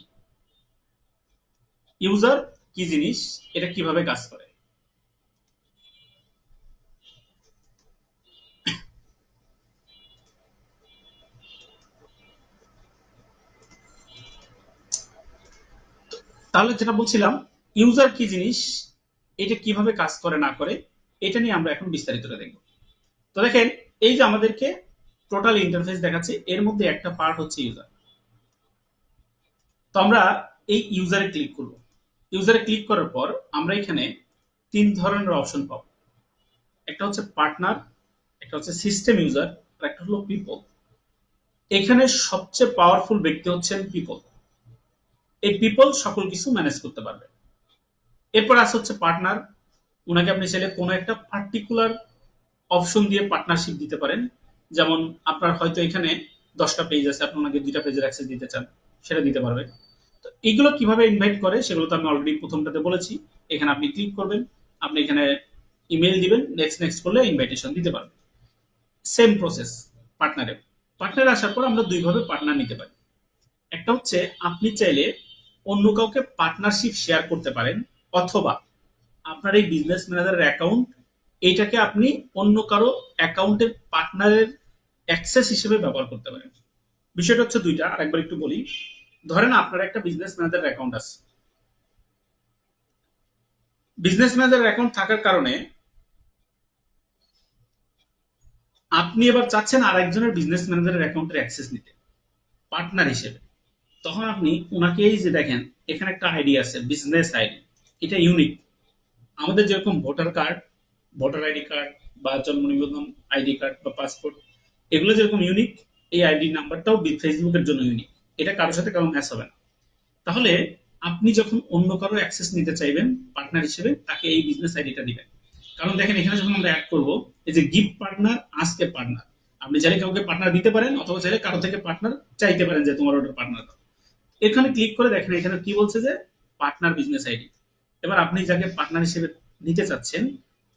ইউজার কি জিনিস, এটা কিভাবে কাজ করে? তাহলে যেটা বলছিলাম, ইউজার কি জিনিস, এটা কিভাবে কাজ করে না করে, এটা নিয়ে আমরা এখন বিস্তারিতটা দেখব। তো দেখেন এই যে আমাদেরকে টোটাল ইন্টারফেস দেখাচ্ছে, এর মধ্যে একটা পার্ট হচ্ছে ইউজার। তো আমরা এই ইউজারে ক্লিক করব। ইউজারে ক্লিক করার পর আমরা এখানে তিন ধরনের অপশন পাবো। একটা হচ্ছে পার্টনার, একটা হচ্ছে সিস্টেম ইউজার, আর একটা হলো পিপল। এখানে সবচেয়ে পাওয়ারফুল ব্যক্তি হচ্ছেন পিপল। এই পিপল সকল কিছু ম্যানেজ করতে পারবে। এরপর আসে হচ্ছে পার্টনার, ওনাকে আপনি চাইলে কোনো একটা পার্টিকুলার অপশন দিয়ে পার্টনারশিপ দিতে পারেন। যেমন আপনার হয়তো এখানে 10টা পেজ আছে, আপনি ওনাকে 2টা পেজের অ্যাক্সেস দিতে চান, সেটা দিতে পারবেন। তো এগুলো কিভাবে ইনভাইট করে সেগুলো তো আমি অলরেডি প্রথমটাতে বলেছি। এখানে আপনি ক্লিক করবেন, আপনি এখানে ইমেল দিবেন, নেক্সট নেক্সট করলে ইনভাইটেশন দিতে পারবেন। সেম প্রসেস পার্টনারে আসার পর আমরা দুইভাবে পার্টনার নিতে পারি। একটা হচ্ছে আপনি চাইলে অন্য কাউকে পার্টনারশিপ শেয়ার করতে পারেন, অথবা আপনার এই বিজনেস ম্যানেজারের অ্যাকাউন্ট এইটাকে আপনি অন্য কারো অ্যাকাউন্টের পার্টনারের অ্যাক্সেস হিসেবে ব্যবহার করতে পারেন। বিষয়টা হচ্ছে দুইটা, আরেকবার একটু বলি। ধরেন আপনার একটা বিজনেস ম্যানেজার অ্যাকাউন্ট আছে। বিজনেস ম্যানেজার অ্যাকাউন্ট থাকার কারণে আপনি এবার চাচ্ছেন আরেকজনের বিজনেস ম্যানেজারের অ্যাকাউন্টের অ্যাক্সেস নিতে পার্টনার হিসেবে। তখন আপনি ওনাকে এই যে দেখেন এখানে একটা আইডি আছে, বিজনেস আইডি। এটা ইউনিক। আমাদের যেরকম ভোটার আইডি কার্ড বা জন্ম নিবন্ধন আইডি কার্ড বা পাসপোর্ট, এগুলো যেরকম ইউনিক, এই আইডি নাম্বারটাও ফেসবুকের জন্য ইউনিক। এটা কারোর সাথে কারো ম্যাচ হবে না। তাহলে আপনি যখন অন্য কারো অ্যাক্সেস নিতে চাইবেন পার্টনার হিসেবে, তাকে এই বিজনেস আইডিটা দিবেন। কারণ দেখেন এখানে যখন আমরা অ্যাড করবো, এই যে গিফট পার্টনার, আজকে পার্টনার, আপনি চাইলে কাউকে পার্টনার দিতে পারেন, অথবা চাইলে কারো থেকে পার্টনার চাইতে পারেন যে তোমার ওটা পার্টনার দাও। এখানে ক্লিক করে দেখেন এখানে কি বলছে যে পার্টনার বিজনেস আইডি। এবার আপনি যাকে পার্টনার হিসেবে নিতে চাচ্ছেন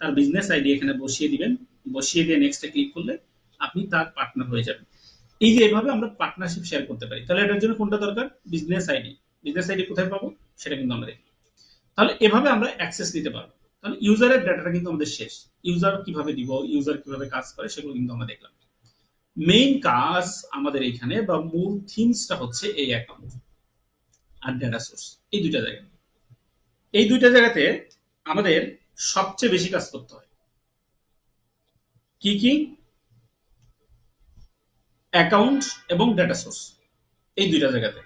তার বিজনেস আইডি এখানে বসিয়ে দিবেন, বসিয়ে দিয়ে নেক্সটে ক্লিক করলে আপনি তার পার্টনার হয়ে যাবেন। এই যে এভাবে আমরা পার্টনারশিপ শেয়ার করতে পারি। তাহলে এটার জন্য কোনটা দরকার? Business ID. বিজনেস আইডি কোথায় পাবো সেটা কিন্তু আমরা দেখি। তাহলে এভাবে আমরা অ্যাক্সেস নিতে পারবো। তাহলে ইউজারের ডাটাটা কিন্তু আমাদের শেষ। ইউজার কিভাবে দিব, ইউজার কিভাবে কাজ করে, সেগুলো কিন্তু আমরা দেখলাম। মেইন কাজ আমাদের এখানে বা মূল থিমসটা হচ্ছে এই অ্যাকাউন্ট আর ডেটা সোর্স, এই দুইটা জায়গা। এই দুইটা জায়গাতে আমাদের সবচেয়ে বেশি কাজ করতে হয় কি কি? অ্যাকাউন্ট এবং ডেটা সোর্স, এই দুইটা জায়গাতে।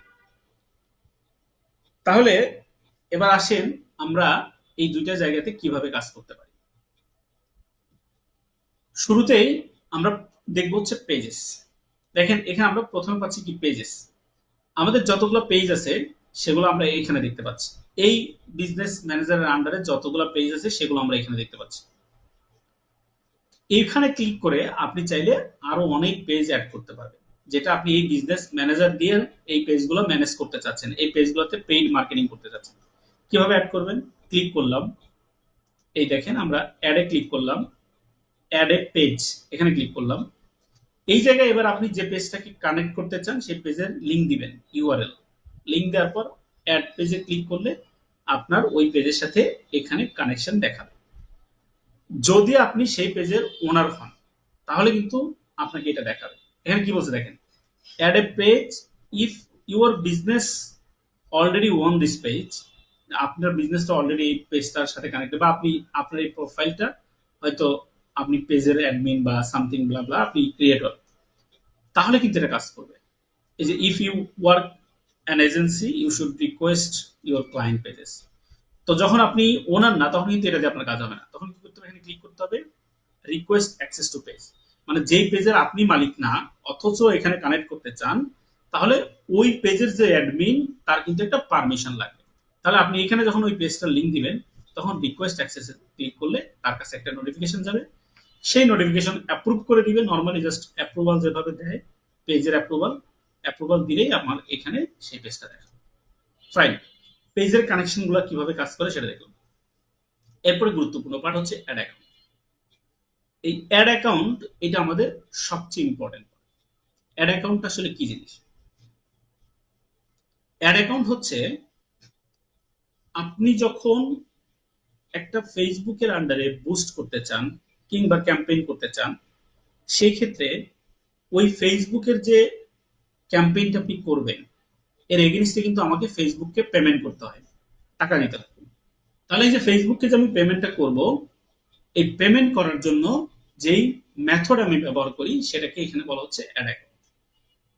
তাহলে এবার আসেন আমরা এই দুইটা জায়গাতে কিভাবে কাজ করতে পারি। শুরুতেই আমরা দেখব হচ্ছে পেজেস। দেখেন এখানে আমরা প্রথমে পাচ্ছি কি পেজেস। আমাদের যতগুলো পেজ আছে সেগুলো আমরা এখানে দেখতে পাচ্ছি। এই বিজনেস ম্যানেজারের আন্ডারে যতগুলো পেজ আছে সেগুলো আমরা এখানে দেখতে পাচ্ছি। এখানে ক্লিক করে আপনি চাইলে আরো অনেক পেজ অ্যাড করতে পারবেন, যেটা আপনি এই বিজনেস ম্যানেজার দিয়ে এই পেজগুলো ম্যানেজ করতে চাচ্ছেন, এই পেজগুলোতে পেইড মার্কেটিং করতে চাচ্ছেন। কিভাবে অ্যাড করবেন? ক্লিক করলাম, এই দেখেন আমরা অ্যাডে ক্লিক করলাম, অ্যাড এ পেজ এখানে ক্লিক করলাম। এই জায়গায় এবার আপনি যে পেজটাকে কানেক্ট করতে চান সেই পেজের লিংক দিবেন, ইউআরএল লিংক দেওয়ার পর অ্যাড পেজে ক্লিক করলে আপনার ওই পেজের সাথে এখানে কানেকশন দেখাবে। যদি আপনি সেই পেজের ওনার হন তাহলে কিন্তু আপনাকে এটা দেখাবে। এখানে কি বলছে দেখেন, add a page if your business already own this page. আপনার বিজনেসটা অলরেডি এই পেজটার সাথে কানেক্টেড, বা আপনি আপনার এই প্রোফাইলটা হয়তো আপনি পেজের অ্যাডমিন বা সামথিং ব্লা ব্লা আপনি ক্রিয়েটর, তাহলে কিন্তু এটা কাজ করবে। এই যে if you work an agency you should request your client pages. তো যখন আপনি ওনার না তখন কিন্তু এটা দিয়ে আপনার কাজ হবে না, তখন কি করতে হবে? এখানে ক্লিক করতে হবে রিকোয়েস্ট অ্যাক্সেস টু পেজ, মানে যেই পেজের আপনি মালিক না অথচ এখানে কানেক্ট করতে চান, তাহলে ওই পেজের যে অ্যাডমিন তার কিন্তু একটা পারমিশন লাগবে। তাহলে আপনি এখানে যখন ওই পেজটার লিংক দিবেন তখন রিকোয়েস্ট অ্যাক্সেসে ক্লিক করলে তার কাছে একটা নোটিফিকেশন যাবে, সেই নোটিফিকেশন অ্যাপ্রুভ করে দিবে। নর্মালি জাস্ট অ্যাপ্রুভাল যেভাবে দেয় পেজের অ্যাপ্রুভাল দিলেই আমার এখানে সেই পেজটা দেখে। ফাইন, পেজের কানেকশন গুলো কিভাবে কাজ করে সেটা দেখলাম। এরপরে গুরুত্বপূর্ণ পার্ট হচ্ছে অ্যাড অ্যাকাউন্ট। এই অ্যাড অ্যাকাউন্ট এটা আমাদের সবচেয়ে ইম্পর্টেন্ট। অ্যাড অ্যাকাউন্ট আসলে কি জিনিস? অ্যাড অ্যাকাউন্ট হচ্ছে আপনি যখন একটা ফেসবুকের আন্ডারে বুস্ট করতে চান কিংবা ক্যাম্পেইন করতে চান, সেই ক্ষেত্রে ওই ফেসবুকের যে ক্যাম্পেইনটা আপনি করবেন এর এগেইনস্টে কিন্তু আমাকে ফেসবুককে পেমেন্ট করতে হয়, টাকা দিতে হয়। তাহলে এই যে ফেসবুককে যে আমি পেমেন্টটা করব, এই পেমেন্ট করার জন্য যেই মেথড আমি ব্যবহার করি সেটাকে এখানে বলা হচ্ছে অ্যাড অ্যাকাউন্ট।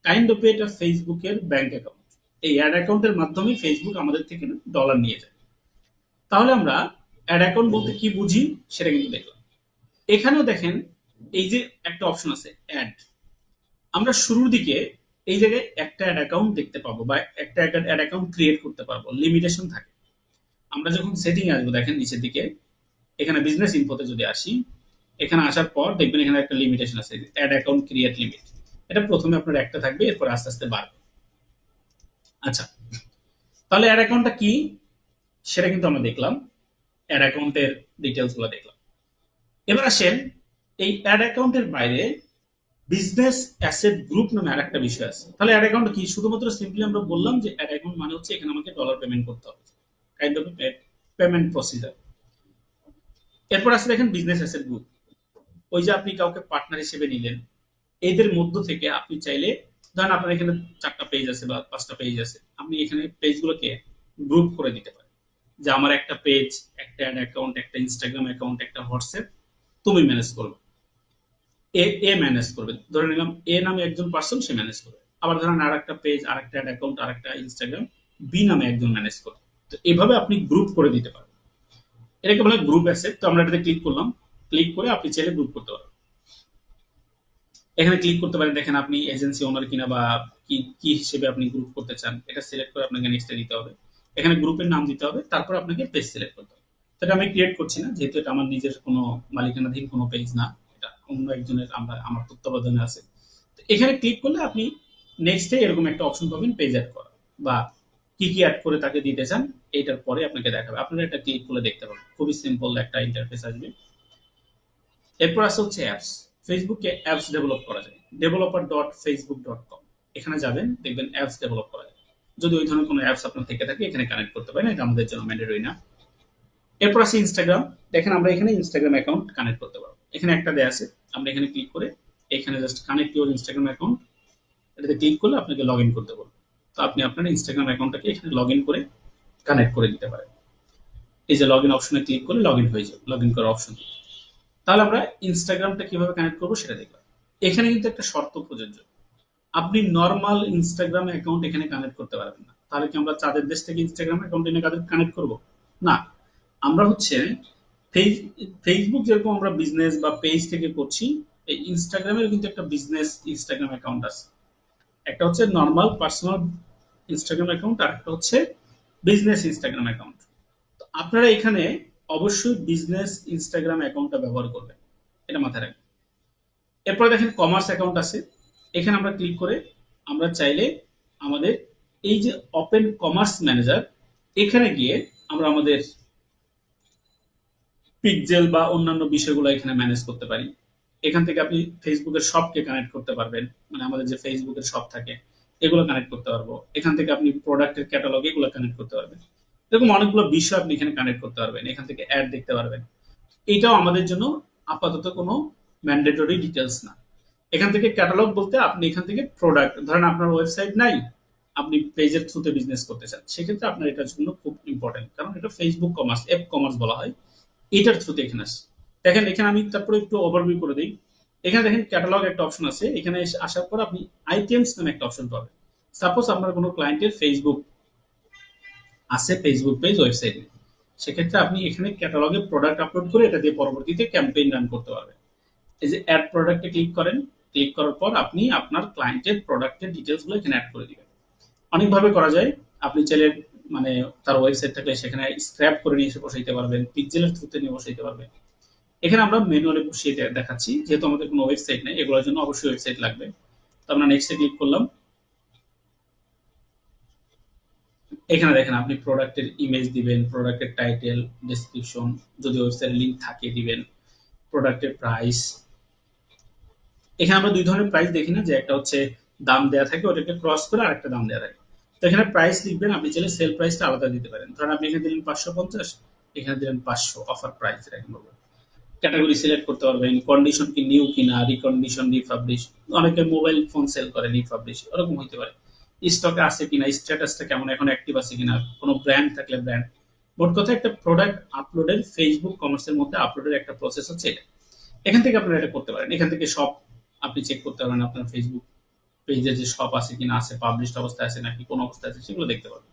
কাইন্ড অফ এটা ফেসবুকের ব্যাংক অ্যাকাউন্ট। এই অ্যাড অ্যাকাউন্টের মাধ্যমে ফেসবুক আমাদের থেকে ডলার নিয়ে যায়। তাহলে আমরা অ্যাড অ্যাকাউন্ট বলতে কি বুঝি সেটা কিন্তু দেখলাম। এখানেও দেখেন এই যে একটা অপশন আছে অ্যাড, আমরা শুরুর দিকে এই জায়গায় একটা অ্যাড অ্যাকাউন্ট দেখতে পাবো বা একটা অ্যাড অ্যাকাউন্ট ক্রিয়েট করতে পারবো, লিমিটেশন থাকে। আমরা যখন সেটিং আসবো দেখেন নিচের দিকে এখানে বিজনেস ইনফোতে যদি আসি, এখানে আসার পর দেখবেন এখানে একটা লিমিটেশন আছে অ্যাড অ্যাকাউন্ট ক্রিয়েট লিমিট। এটা প্রথমে আপনার একটা থাকবে, এরপর আস্তে আস্তে বাড়বে। আচ্ছা, তাহলে অ্যাড অ্যাকাউন্টটা কি সেটা কিন্তু আমরা দেখলাম, অ্যাড অ্যাকাউন্টের ডিটেলস গুলো দেখলাম। এবার আসেন এই অ্যাড অ্যাকাউন্টের বাইরে বিজনেস অ্যাসেট গ্রুপ নামে আরেকটা বিষয় আছে। তাহলে অ্যাড অ্যাকাউন্ট কি? শুধুমাত্র সিম্পলি আমরা বললাম যে অ্যাড অ্যাকাউন্ট মানে হচ্ছে এখানে আমাকে ডলার পেমেন্ট করতে হবে, কাইন্ড অফ পেমেন্ট প্রসিজার। এরপর আছে দেখেন বিজনেস অ্যাসেট গ্রুপ। ওই যে আপনি কাউকে পার্টনার হিসেবে নিলেন, এদের মধ্য থেকে আপনি চাইলে ধরেন আপনার এখানে 4টা পেজ আছে বা 5টা পেজ আছে, আপনি এখানে পেজগুলোকে গ্রুপ করে দিতে পারেন যে আমার একটা পেজ, একটা অ্যাড অ্যাকাউন্ট, একটা ইনস্টাগ্রাম অ্যাকাউন্ট, একটা হোয়াটসঅ্যাপ তুমি ম্যানেজ করবে, এ ম্যানেজ করবে। ধরে নিলাম এ নামে একজন পার্সন সে ম্যানেজ করবে। আবার ধরেন আর একটা পেজ, আর একটা অ্যাড অ্যাকাউন্ট, আর একটা ইনস্টাগ্রাম বি নামে একজন ম্যানেজ করবে। তো এভাবে আপনি গ্রুপ করে দিতে পারেন, এটাকে বলে গ্রুপ অ্যাসেট। তো আমরা এটাতে ক্লিক করলাম, ক্লিক করে আপনি চাইলে গ্রুপ করতে পারেন। এখানে ক্লিক করতে পারেন, দেখেন আপনি এজেন্সি ওনার কিনা বা কি কি হিসেবে আপনি গ্রুপ করতে চান, এটা সিলেক্ট করে আপনাকে নেক্সটে দিতে হবে। এখানে গ্রুপের নাম দিতে হবে, তারপর আপনাকে পেজ সিলেক্ট করতে হবে। সেটা আমি ক্রিয়েট করছি না, যেহেতু এটা আমার নিজের কোনো মালিকানাধীন কোনো পেজ না, এটা অন্য একজনের, আমার তত্ত্বাবধানে আছে। তো এখানে ক্লিক করলে আপনি নেক্সটে এরকম একটা অপশন পাবেন পেজ অ্যাড করা, বা কি কি অ্যাড করে তাকে দিতে চান এইটার পরে আপনাকে দেখাবে। আপনারা এটা ক্লিক করে দেখতে পাবেন, খুবই সিম্পল একটা ইন্টারফেস আসবে। এরপর আছে হচ্ছে অ্যাপস। ফেসবুকে অ্যাপস ডেভেলপ করা যায়, developer.facebook.com। এখানে যাবেন, দেখবেন অ্যাপস ডেভেলপ করা যায়। যদি ওই ধরনের কোনো অ্যাপস আপনার থেকে থাকে এখানে কানেক্ট করতে পারেন, এটা আমাদের জন্য ম্যান্ডেটরি না। এরপর আছে ইনস্টাগ্রাম। দেখেন আমরা এখানে ইনস্টাগ্রাম অ্যাকাউন্ট কানেক্ট করতে পারবো, এখানে একটা দেয়া আছে। আমরা এখানে ক্লিক করে এখানে just connect your Instagram account, এটাতে ক্লিক করলে আপনাকে লগ ইন করতে বলবে। তো আপনি আপনার ইনস্টাগ্রাম অ্যাকাউন্টটাকে এখানে লগ ইন করে কানেক্ট করে দিতে পারেন। এই যে লগ ইন অপশনে ক্লিক করলে লগ ইন হয়ে যাবে, লগ ইন করার অপশন। তাহলে আমরা ইনস্টাগ্রামটা কিভাবে কানেক্ট করবো সেটা দেখলাম। এখানে কিন্তু একটা শর্ত প্রযোজ্য, আপনি নর্মাল ইনস্টাগ্রাম অ্যাকাউন্ট এখানে কানেক্ট করতে পারবেন না। তাহলে কি আমরা চাঁদের দেশ থেকে ইনস্টাগ্রাম অ্যাকাউন্ট এনে কানেক্ট করব? না, আমরা হচ্ছে ফেসবুক যেরকম আমরা বিজনেস বা পেজ থেকে করছি, এই ইনস্টাগ্রামের কিন্তু একটা বিজনেস ইনস্টাগ্রাম অ্যাকাউন্ট আছে। একটা হচ্ছে নর্মাল পার্সোনাল ইনস্টাগ্রাম অ্যাকাউন্ট, আর একটা হচ্ছে বিজনেস ইনস্টাগ্রাম অ্যাকাউন্ট। আপনারা এখানে অবশ্যই বিজনেস ইনস্টাগ্রাম অ্যাকাউন্টটা ব্যবহার করবেন, এটা মাথায় রাখবেন। এরপরে দেখেন কমার্স অ্যাকাউন্ট আছে, এখানে আমরা ক্লিক করে আমরা চাইলে আমাদের এই যে ওপেন কমার্স ম্যানেজার, এখানে গিয়ে আমরা আমাদের পিক্সেল বা অন্যান্য বিষয়গুলো এখানে ম্যানেজ করতে পারি। এখান থেকে আপনি ফেসবুকের শপকে কানেক্ট করতে পারবেন, মানে আমাদের যে ফেসবুকের শপ থাকে এগুলো কানেক্ট করতে পারবো। এখান থেকে আপনি প্রোডাক্টের ক্যাটালগ এগুলো কানেক্ট করতে পারবেন। এরকম অনেকগুলো বিষয় আপনি এখানে কানেক্ট করতে পারবেন। এখান থেকে অ্যাড দেখতে পারবেন। এটাও আমাদের জন্য আপাতত কোনো ম্যান্ডেটরি ডিটেলস না। এখান থেকে ক্যাটালগ বলতে আপনি এখান থেকে প্রোডাক্ট, ধরেন আপনার ওয়েবসাইট নাই, আপনি পেজের থ্রুতে বিজনেস করতে চান, সেক্ষেত্রে আপনার এটার জন্য খুব ইম্পর্টেন্ট, কারণ এটা ফেসবুক কমার্স, অ্যাপ কমার্স বলা হয়, এটার থ্রুতে এখানে আসে। দেখেন এখানে আমি তারপরে একটু ওভারভিউ করে দিই। এখানে দেখেন ক্যাটালগ একটা অপশন আছে, এখানে আসার পর আপনি আইটেমস নামে একটা অপশন পাবেন। সাপোজ আপনার কোনো ক্লায়েন্টের ফেসবুক আছে, ফেসবুক পেজ, ওয়েবসাইট, সেক্ষেত্রে আপনি এখানে ক্যাটালগে প্রোডাক্ট আপলোড করে এটা দিয়ে পরবর্তীতে ক্যাম্পেইন রান করতে পারবেন। এই যে অ্যাড প্রোডাক্টে ক্লিক করেন, ক্লিক করার পর আপনি আপনার ক্লায়েন্টের প্রোডাক্টের ডিটেলস গুলো এখানে অ্যাড করে দিবেন। অনেকভাবে করা যায়, আপনি চাইলে মানে তার ওয়েবসাইট থাকলে সেখানে স্ক্র্যাপ করে নিয়ে এসে বসাইতে পারবেন, পিক্সেলের থ্রুতে নিয়ে বসাইতে পারবেন। এখানে আমরা ম্যানুয়ালি বসিয়ে দেখাচ্ছি, যেহেতু আমাদের কোনো ওয়েবসাইট নেই, এগুলোর জন্য অবশ্যই ওয়েবসাইট লাগবে। তো আমরা নেক্সটে ক্লিক করলাম। এখানে দেখেন আপনি প্রোডাক্টের ইমেজ দিবেন, প্রোডাক্টের টাইটেল, ডেসক্রিপশন, যদি ওয়েবসাইটের লিংক থাকে দিবেন, প্রোডাক্টের প্রাইস। এখানে আমরা দুই ধরনের প্রাইস দেখি না, যে একটা হচ্ছে দাম দেওয়া থাকে, ওটাকে ক্রস করে আরেকটা দাম দেওয়া থাকে। তো এখানে প্রাইস লিখবেন, আপনি চাইলে সেল প্রাইসটা আলাদা দিতে পারেন। ধরেন আপনি এখানে দিলেন 550, এখানে দিলেন 500, অফার প্রাইস এরকম বলবেন। ক্যাটাগরি সিলেক্ট করতে পারবেন, কন্ডিশন কি নিউ কিনা, রিকন্ডিশন, রিপাবলিশ, অনেকে মোবাইল ফোন সেল করে, রিপাবলিশ ওরকম হইতে পারে, স্টকে আছে কিনা, স্ট্যাটাসটা কেমন, এখন অ্যাক্টিভ আছে কিনা, কোনো ব্র্যান্ড থাকলে ব্র্যান্ড। মোট কথা একটা প্রোডাক্ট আপলোডের ফেসবুক কমার্সের মধ্যে আপলোডের একটা প্রসেস হচ্ছে এটা। এখান থেকে আপনারা এটা করতে পারেন। এখান থেকে সব আপনি চেক করতে পারবেন, আপনার ফেসবুক পেজে যে শপ আছে কিনা, আছে পাবলিশড অবস্থায় আছে নাকি কোন অবস্থায় আছে, সেগুলো দেখতে পারবেন।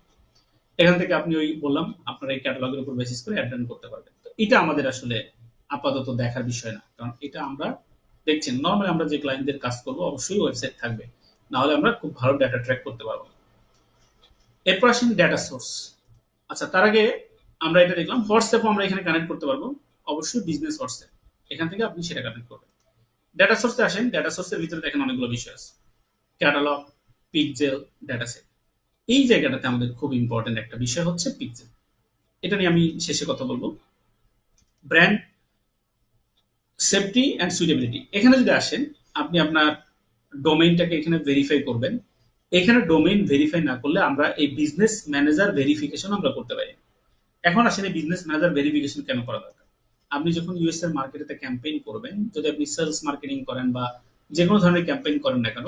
এখান থেকে আপনি ওই বললাম আপনার এই ক্যাটালগের উপর বেসিস করে অ্যাড রান করতে পারবেন। তো এটা আমাদের আসলে আপাতত দেখার বিষয় না, কারণ এটা আমরা দেখছেন নর্মালি আমরা যে ক্লায়েন্টদের কাজ করবো অবশ্যই ওয়েবসাইট থাকবে, না হলে আমরা খুব ভালো ডাটা ট্র্যাক করতে পারবো। এরপর আসেন ডাটা সোর্স। আচ্ছা, তার আগে আমরা এটা দেখলাম হোয়াটসঅ্যাপও আমরা এখানে কানেক্ট করতে পারবো, অবশ্যই বিজনেস হোয়াটসঅ্যাপ, এখান থেকে আপনি সেটা কানেক্ট করবেন। ডাটা সোর্সে আসেন, ডাটা সোর্সের ভিতরে দেখেন অনেকগুলো বিষয় আছে, ক্যাটালগ, পিক্সেল, ডাটা সেট। এই জায়গাটাতে আমাদের খুব ইম্পর্টেন্ট একটা বিষয় হচ্ছে পিক্সেল, এটা নিয়ে আমি শেষে কথা বলবো। ব্র্যান্ড সেফটি অ্যান্ড সুইটেবিলিটি, এখানে যদি আসেন আপনি আপনার ডোমেইনটাকে এখানে ভেরিফাই করবেন। এখানে ডোমেইন ভেরিফাই না করলে আমরা এই বিজনেস ম্যানেজার ভেরিফিকেশন আমরা করতে পারি। এখন আসেন এই বিজনেস ম্যানেজার ভেরিফিকেশন কেন করা দরকার। আপনি যখন ইউএস এর মার্কেটে ক্যাম্পেইন করবেন, যদি আপনি সেলস মার্কেটিং করেন বা যে কোনো ধরনের ক্যাম্পেইন করেন না কেন,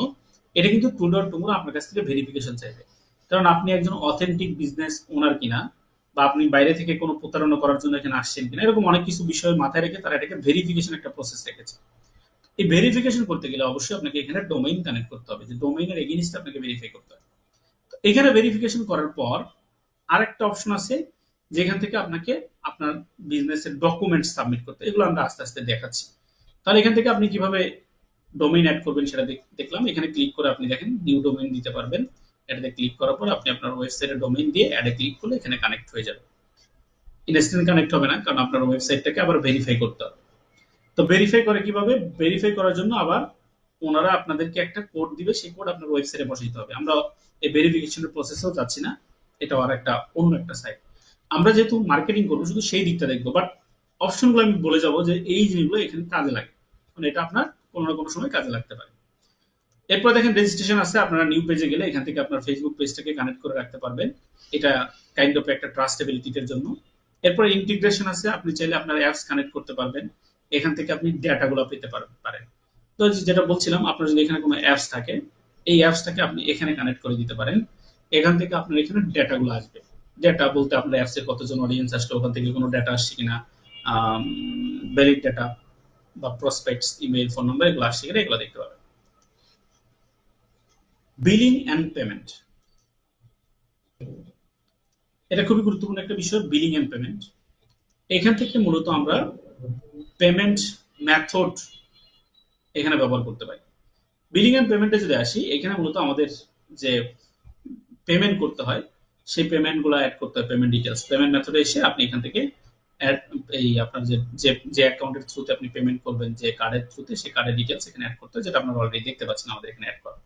এটা কিন্তু টুডর টুমোর আপনার কাছ থেকে ভেরিফিকেশন চাইবে, কারণ আপনি একজন অথেন্টিক বিজনেস ওনার কিনা, বা আপনি বাইরে থেকে কোনো প্রতারণা করার জন্য এখানে আসছেন কিনা, এরকম অনেক কিছু বিষয় মাথায় রেখে তারা এটাকে ভেরিফিকেশন একটা প্রসেস রেখেছে। এই ভেরিফিকেশন করতে গেলে অবশ্যই আপনাকে এখানে ডোমেইন কানেক্ট করতে হবে, যে ডোমেইনের এগেইনস্টে আপনাকে ভেরিফাই করতে হবে। তো এখানে ভেরিফিকেশন করার পর আরেকটা অপশন আছে, যেখান থেকে আপনাকে আপনার বিজনেসের ডকুমেন্ট সাবমিট করতে, এগুলো আমরা আস্তে আস্তে দেখাচ্ছি। তাহলে এখান থেকে আপনি কিভাবে ডোমেইন অ্যাড করবেন সেটা দেখলাম। এখানে ক্লিক করে আপনি দেখেন নিউ ডোমেইন দিতে পারবেন। এটাতে ক্লিক করার পর আপনি আপনার ওয়েবসাইটের ডোমেইন দিয়ে অ্যাডে ক্লিক করলে এখানে কানেক্ট হয়ে যাবে। ইনস্ট্যান্ট কানেক্ট হবে না, কারণ আপনার ওয়েবসাইটটাকে আবার ভেরিফাই করতে হবে। তো ভেরিফাই করে কিভাবে, ভেরিফাই করার জন্য আবার ওনারা আপনাদেরকে একটা কোড দিবে, সেই কোড আপনার ওয়েবসাইটে বসাইতে হবে। আমরা এই ভেরিফিকেশনের প্রসেসেও যাচ্ছি না, এটাও আর একটা অন্য একটা সাইট। আমরা যেহেতু মার্কেটিং করবো শুধু সেই দিকটা দেখবো, বাট অপশনগুলো আমি বলে যাবো যে এই জিনিসগুলো এখানে কাজে লাগে, মানে এটা আপনার কোনো না কোনো সময় কাজে লাগতে পারে। এরপর দেখেন রেজিস্ট্রেশন আছে, আপনারা নিউ পেজে গেলে এখান থেকে আপনার ফেসবুক পেজটাকে কানেক্ট করে রাখতে পারবেন, এটা কাইন্ড অফ একটা ট্রাস্টেবিলিটির জন্য। এরপর ইন্টিগ্রেশন আছে, আপনি চাইলে আপনার অ্যাপস কানেক্ট করতে পারবেন, এখান থেকে আপনি ডেটাগুলো পেতে পারেন। তো যেটা বলছিলাম, আপনার যদি এখানে কোনো অ্যাপস থাকে, এই অ্যাপসটাকে আপনি এখানে কানেক্ট করে দিতে পারেন, এখান থেকে আপনার এখানে ডেটাগুলো আসবে। ডেটা বলতে আপনার অ্যাপসে কতজন অডিয়েন্স আসলো, ওখান থেকে কোনো ডেটা আসছে কিনা, ভ্যালিড ডেটা বা প্রসপেক্টস, ইমেল, ফোন নাম্বার এগুলো আসছে কিনা এগুলো দেখতে পাবেন। বিলিং অ্যান্ড পেমেন্ট, এটা খুবই গুরুত্বপূর্ণ একটা বিষয়, বিলিং অ্যান্ড পেমেন্ট। এখান থেকে মূলত আমরা পেমেন্ট মেথড এখানে ব্যবহার করতে পারি। বিলিং অ্যান্ড পেমেন্টে যদি আসি, এখানে মূলত আমাদের যে পেমেন্ট করতে হয় সেই পেমেন্ট গুলো অ্যাড করতে হয়, পেমেন্ট ডিটেলস। পেমেন্ট মেথডে এসে আপনি এখান থেকে এই আপনার যে অ্যাকাউন্টের থ্রুতে আপনি পেমেন্ট করবেন, যে কার্ডের থ্রুতে, সেই কার্ডের ডিটেলস এখানে অ্যাড করতে হয়, যেটা আপনারা অলরেডি দেখতে পাচ্ছেন আমাদের এখানে অ্যাড করা।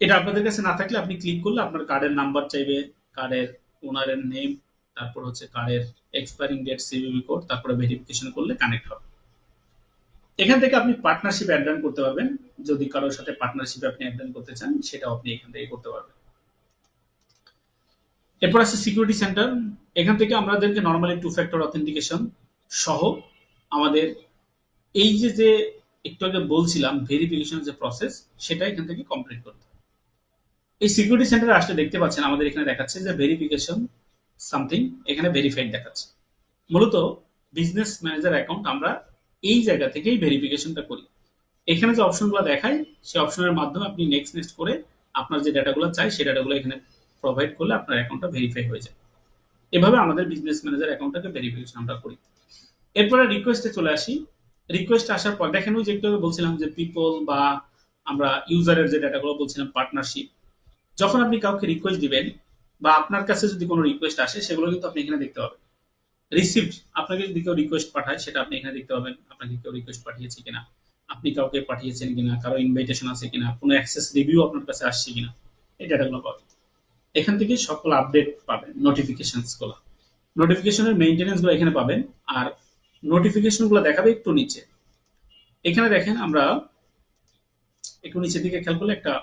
এটা আপনাদের কাছে না থাকলে আপনি ক্লিক করলে আপনার কার্ডের নাম্বার চাইবে, কার্ডের ওনারের নেম, তারপর হচ্ছে কার্ডের এক্সপায়ারিং ডেট, সিভিভি কোড, তারপরে ভেরিফিকেশন করলে কানেক্ট হবে। এখান থেকে আপনি পার্টনারশিপ অ্যাড করতে পারবেন, যদি কারোর সাথে পার্টনারশিপ আপনি অ্যাড করতে চান সেটাও আপনি এখান থেকে করতে পারবেন। এরপর আছে সিকিউরিটি সেন্টার। এখান থেকে আমাদেরকে নর্মালি 2 ফ্যাক্টর অথেন্টিকেশন সহ আমাদের এই যে একটু আগে বলছিলাম ভেরিফিকেশন যে প্রসেস, সেটা এখান থেকে কমপ্লিট করতে হবে। এই সিকিউরিটি সেন্টারে আসলে দেখতে পাচ্ছেন আমাদের এখানে দেখাচ্ছে যে ভেরিফিকেশন সামথিং, এখানে ভেরিফাইড দেখাচ্ছে। মূলত বিজনেস ম্যানেজার অ্যাকাউন্ট আমরা এই জায়গা থেকেই ভেরিফিকেশনটা করি। এখানে যে অপশনগুলো দেখায় সেই অপশনের মাধ্যমে আপনি নেক্সট করে আপনার যে ডাটাগুলো চাই সেই ডাটাগুলো এখানে প্রোভাইড করলে আপনার অ্যাকাউন্টটা ভেরিফাই হয়ে যায়। এভাবে আমাদের বিজনেস ম্যানেজার অ্যাকাউন্টটাকে ভেরিফিকেশন আমরা করি। এরপরে রিকোয়েস্টে চলে আসি। রিকোয়েস্ট আসার পর দেখেন ওই যে একটু বলছিলাম যে পিপল বা আমরা ইউজারের যে ডাটাগুলো বলছিলাম পার্টনারশিপ, যখন আপনি কাউকে রিকোয়েস্ট দিবেন বা আপনার কাছে যদি কোনো রিকোয়েস্ট আসে সেগুলো কিন্তু আপনি এখানে দেখতে পাবেন। রিসিভড, আপনাকে যদি কেউ রিকোয়েস্ট পাঠায় সেটা আপনি এখানে দেখতে পাবেন, আপনাকে কেউ রিকোয়েস্ট পাঠিয়েছে কিনা, আপনি কাউকে পাঠিয়েছেন কিনা, কারো ইনভাইটেশন আছে কিনা, কোনো অ্যাক্সেস রিভিউ আপনার কাছে আসছে কিনা, এই ডাটাগুলো পাবেন। এখান থেকে সকল আপডেট পাবেন, নোটিফিকেশনস গুলো, নোটিফিকেশনের মেইনটেনেন্স গুলো এখানে পাবেন। আর নোটিফিকেশন গুলো দেখাবে একটু নিচে। এখানে দেখেন আমরা একটু নিচের দিকে খেয়াল করলে একটা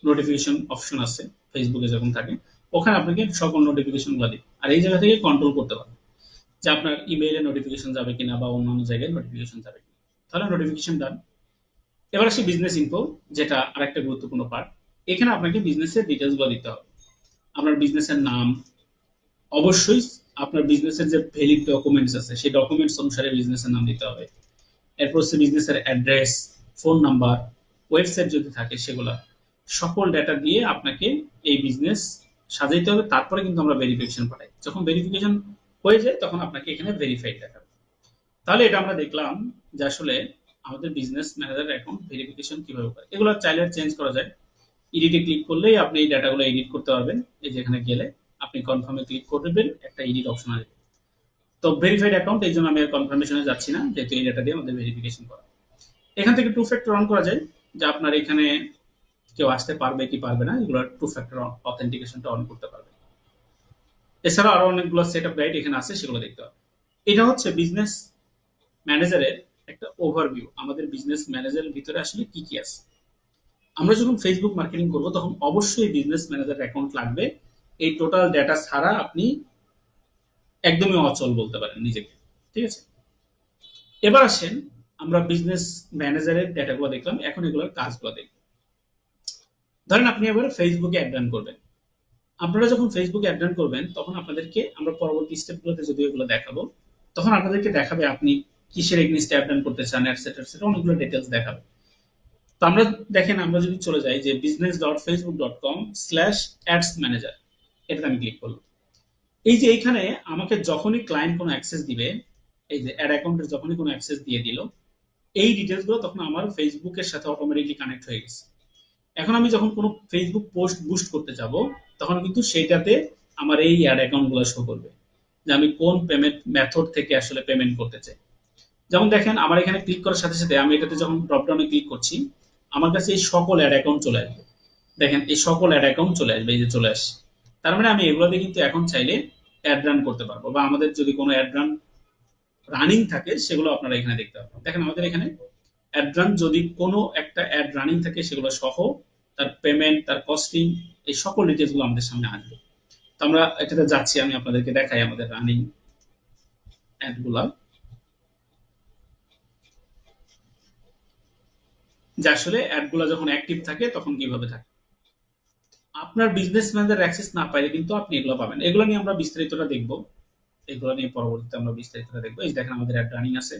নোটিফিকেশন অপশন আছে ফেসবুকে যখন থাকে, ওখানে আপনাকে সকল নোটিফিকেশন গুলো দিবে। আর এই জায়গা থেকে কন্ট্রোল করতে পারবেন যে আপনার ইমেইলে নোটিফিকেশন যাবে কিনা বা অন্যান্য জায়গায় নোটিফিকেশন যাবে কিনা। তাহলে নোটিফিকেশন ডান। এবার আসি বিজনেস ইনফো, যেটা আরেকটা গুরুত্বপূর্ণ পার্ট। এখানে আপনাকে বিজনেসের ডিটেলস গুলো দিতে হবে। আপনার বিজনেসের নাম, অবশ্যই আপনার বিজনেসের যে ভ্যালিড ডকুমেন্টস আছে সেই ডকুমেন্টস অনুসারে বিজনেসের নাম দিতে হবে। এরপর হচ্ছে বিজনেসের অ্যাড্রেস, ফোন নাম্বার, ওয়েবসাইট যদি থাকে সেগুলা সকল ডেটা দিয়ে আপনাকে এই বিজনেস সাজাইতে হবে। তারপরে কিন্তু আমরা ভেরিফিকেশন পাঠাই। যখন ভেরিফিকেশন হয়ে যায় তখন আপনাকে এখানে ভেরিফাইড দেখাবে। তাহলে এটা আমরা দেখলাম যে আসলে আমাদের বিজনেস ম্যানেজার অ্যাকাউন্ট ভেরিফিকেশন কিভাবে করে। এগুলো চাইলে চেঞ্জ করা যায়। এডিটে ক্লিক করলেই আপনি এই ডাটাগুলো এডিট করতে পারবেন। এই যে এখানে গেলে আপনি কনফার্মে ক্লিক করবেন, একটা এডিট অপশন আসবে। তো ভেরিফাইড অ্যাকাউন্ট, এই জন্য আমি আর কনফার্মেশনে যাচ্ছি না, যেহেতু এই ডাটা দিয়ে আমাদের ভেরিফিকেশন করা। এখান থেকে 2 ফ্যাক্টর অন করা যায়, যে আপনার এখানে কেউ আসতে পারবে কি পারবে না, এগুলো 2 ফ্যাক্টর অথেন্টিকেশনটা অন করতে পারবে। এছাড়া আরো অনেকগুলো সেটআপ গাইড এখানে আছে, সেগুলো দেখতে হবে। এটা হচ্ছে বিজনেস ম্যানেজারের একটা ওভারভিউ, আমাদের বিজনেস ম্যানেজারের ভিতরে আসলে কি কি আছে। আমরা যখন ফেসবুক মার্কেটিং করব তখন অবশ্যই বিজনেস ম্যানেজার অ্যাকাউন্ট লাগবে। এই টোটাল ডেটা ছাড়া আপনি একদমই অচল বলতে পারেন নিজেকে, ঠিক আছে। এবার আসেন আমরা বিজনেস ম্যানেজারের ডেটাগুলো দেখলাম, এখন এগুলোর কাজগুলো দেখব। ধরেন আপনি এবার ফেসবুকে অ্যাড রান করবেন। আপনারা যখন ফেসবুকে অ্যাড রান করবেন তখন আপনাদেরকে আমরা পরবর্তী স্টেপগুলোতে যদি এগুলো দেখাবো, তখন আপনাদেরকে দেখাবে আপনি কিসের এগেইনস্টে অ্যাড রান করতে চান, এটসেট্রা এটসেট্রা, অনেকগুলো ডিটেইলস দেখাবে। তো আমরা দেখেন, আমরা যদি চলে যাই যে business.facebook.com/ads-manager, এটাতে আমি ক্লিক করলাম। এই যে এখানে আমাকে যখনই ক্লায়েন্ট কোনো অ্যাক্সেস দিবে, এই যে অ্যাড অ্যাকাউন্টের যখনই কোনো অ্যাক্সেস দিয়ে দিল, এই ডিটেইলস গুলো তখন আমার ফেসবুকের সাথে অটোমেটিকলি কানেক্ট হয়ে গেছে। এখন আমি যখন কোনো ফেসবুক পোস্ট বুস্ট করতে যাব তখন কিন্তু সেইটাতে আমার এই অ্যাড অ্যাকাউন্ট গুলো শো করবে যে আমি কোন পেমেন্ট মেথড থেকে আসলে পেমেন্ট করতে চাই। যেমন দেখেন আমার এখানে ক্লিক করার সাথে সাথে আমি এটাতে যখন ড্রপডাউনে ক্লিক করছি, আমার কাছে এই সকল অ্যাড অ্যাকাউন্ট চলে আসবে। দেখেন এই সকল অ্যাড অ্যাকাউন্ট চলে আসবে, এই যে চলে আসছে। তার মানে আমি এগুলোতে কিন্তু এখন চাইলে অ্যাড রান করতে পারবো, বা আমাদের যদি কোনো অ্যাড রান রানিং থাকে সেগুলো আপনারা এখানে দেখতে পাবেন। দেখেন আমাদের এখানে অ্যাড রান, যদি কোনো একটা অ্যাড রানিং থাকে সেগুলো সহ তার পেমেন্ট, তার কস্টিং, এই সকল ডিটেইলস গুলো আমাদের সামনে আসবে। তো আমরা এটাতে যাচ্ছি, আমি আপনাদেরকে দেখাই আমাদের রানিং অ্যাড গুলা, যে আসলে অ্যাড গুলা যখন অ্যাক্টিভ থাকে তখন কিভাবে থাকে। আপনার বিজনেস ম্যানেজার অ্যাক্সেস না পাইলে কিন্তু আপনি এগুলো পাবেন। এগুলো নিয়ে আমরা বিস্তারিতটা দেখবো, এগুলো নিয়ে পরবর্তীতে আমরা বিস্তারিতটা দেখবো। এই যে দেখেন আমাদের অ্যাড রানিং আছে,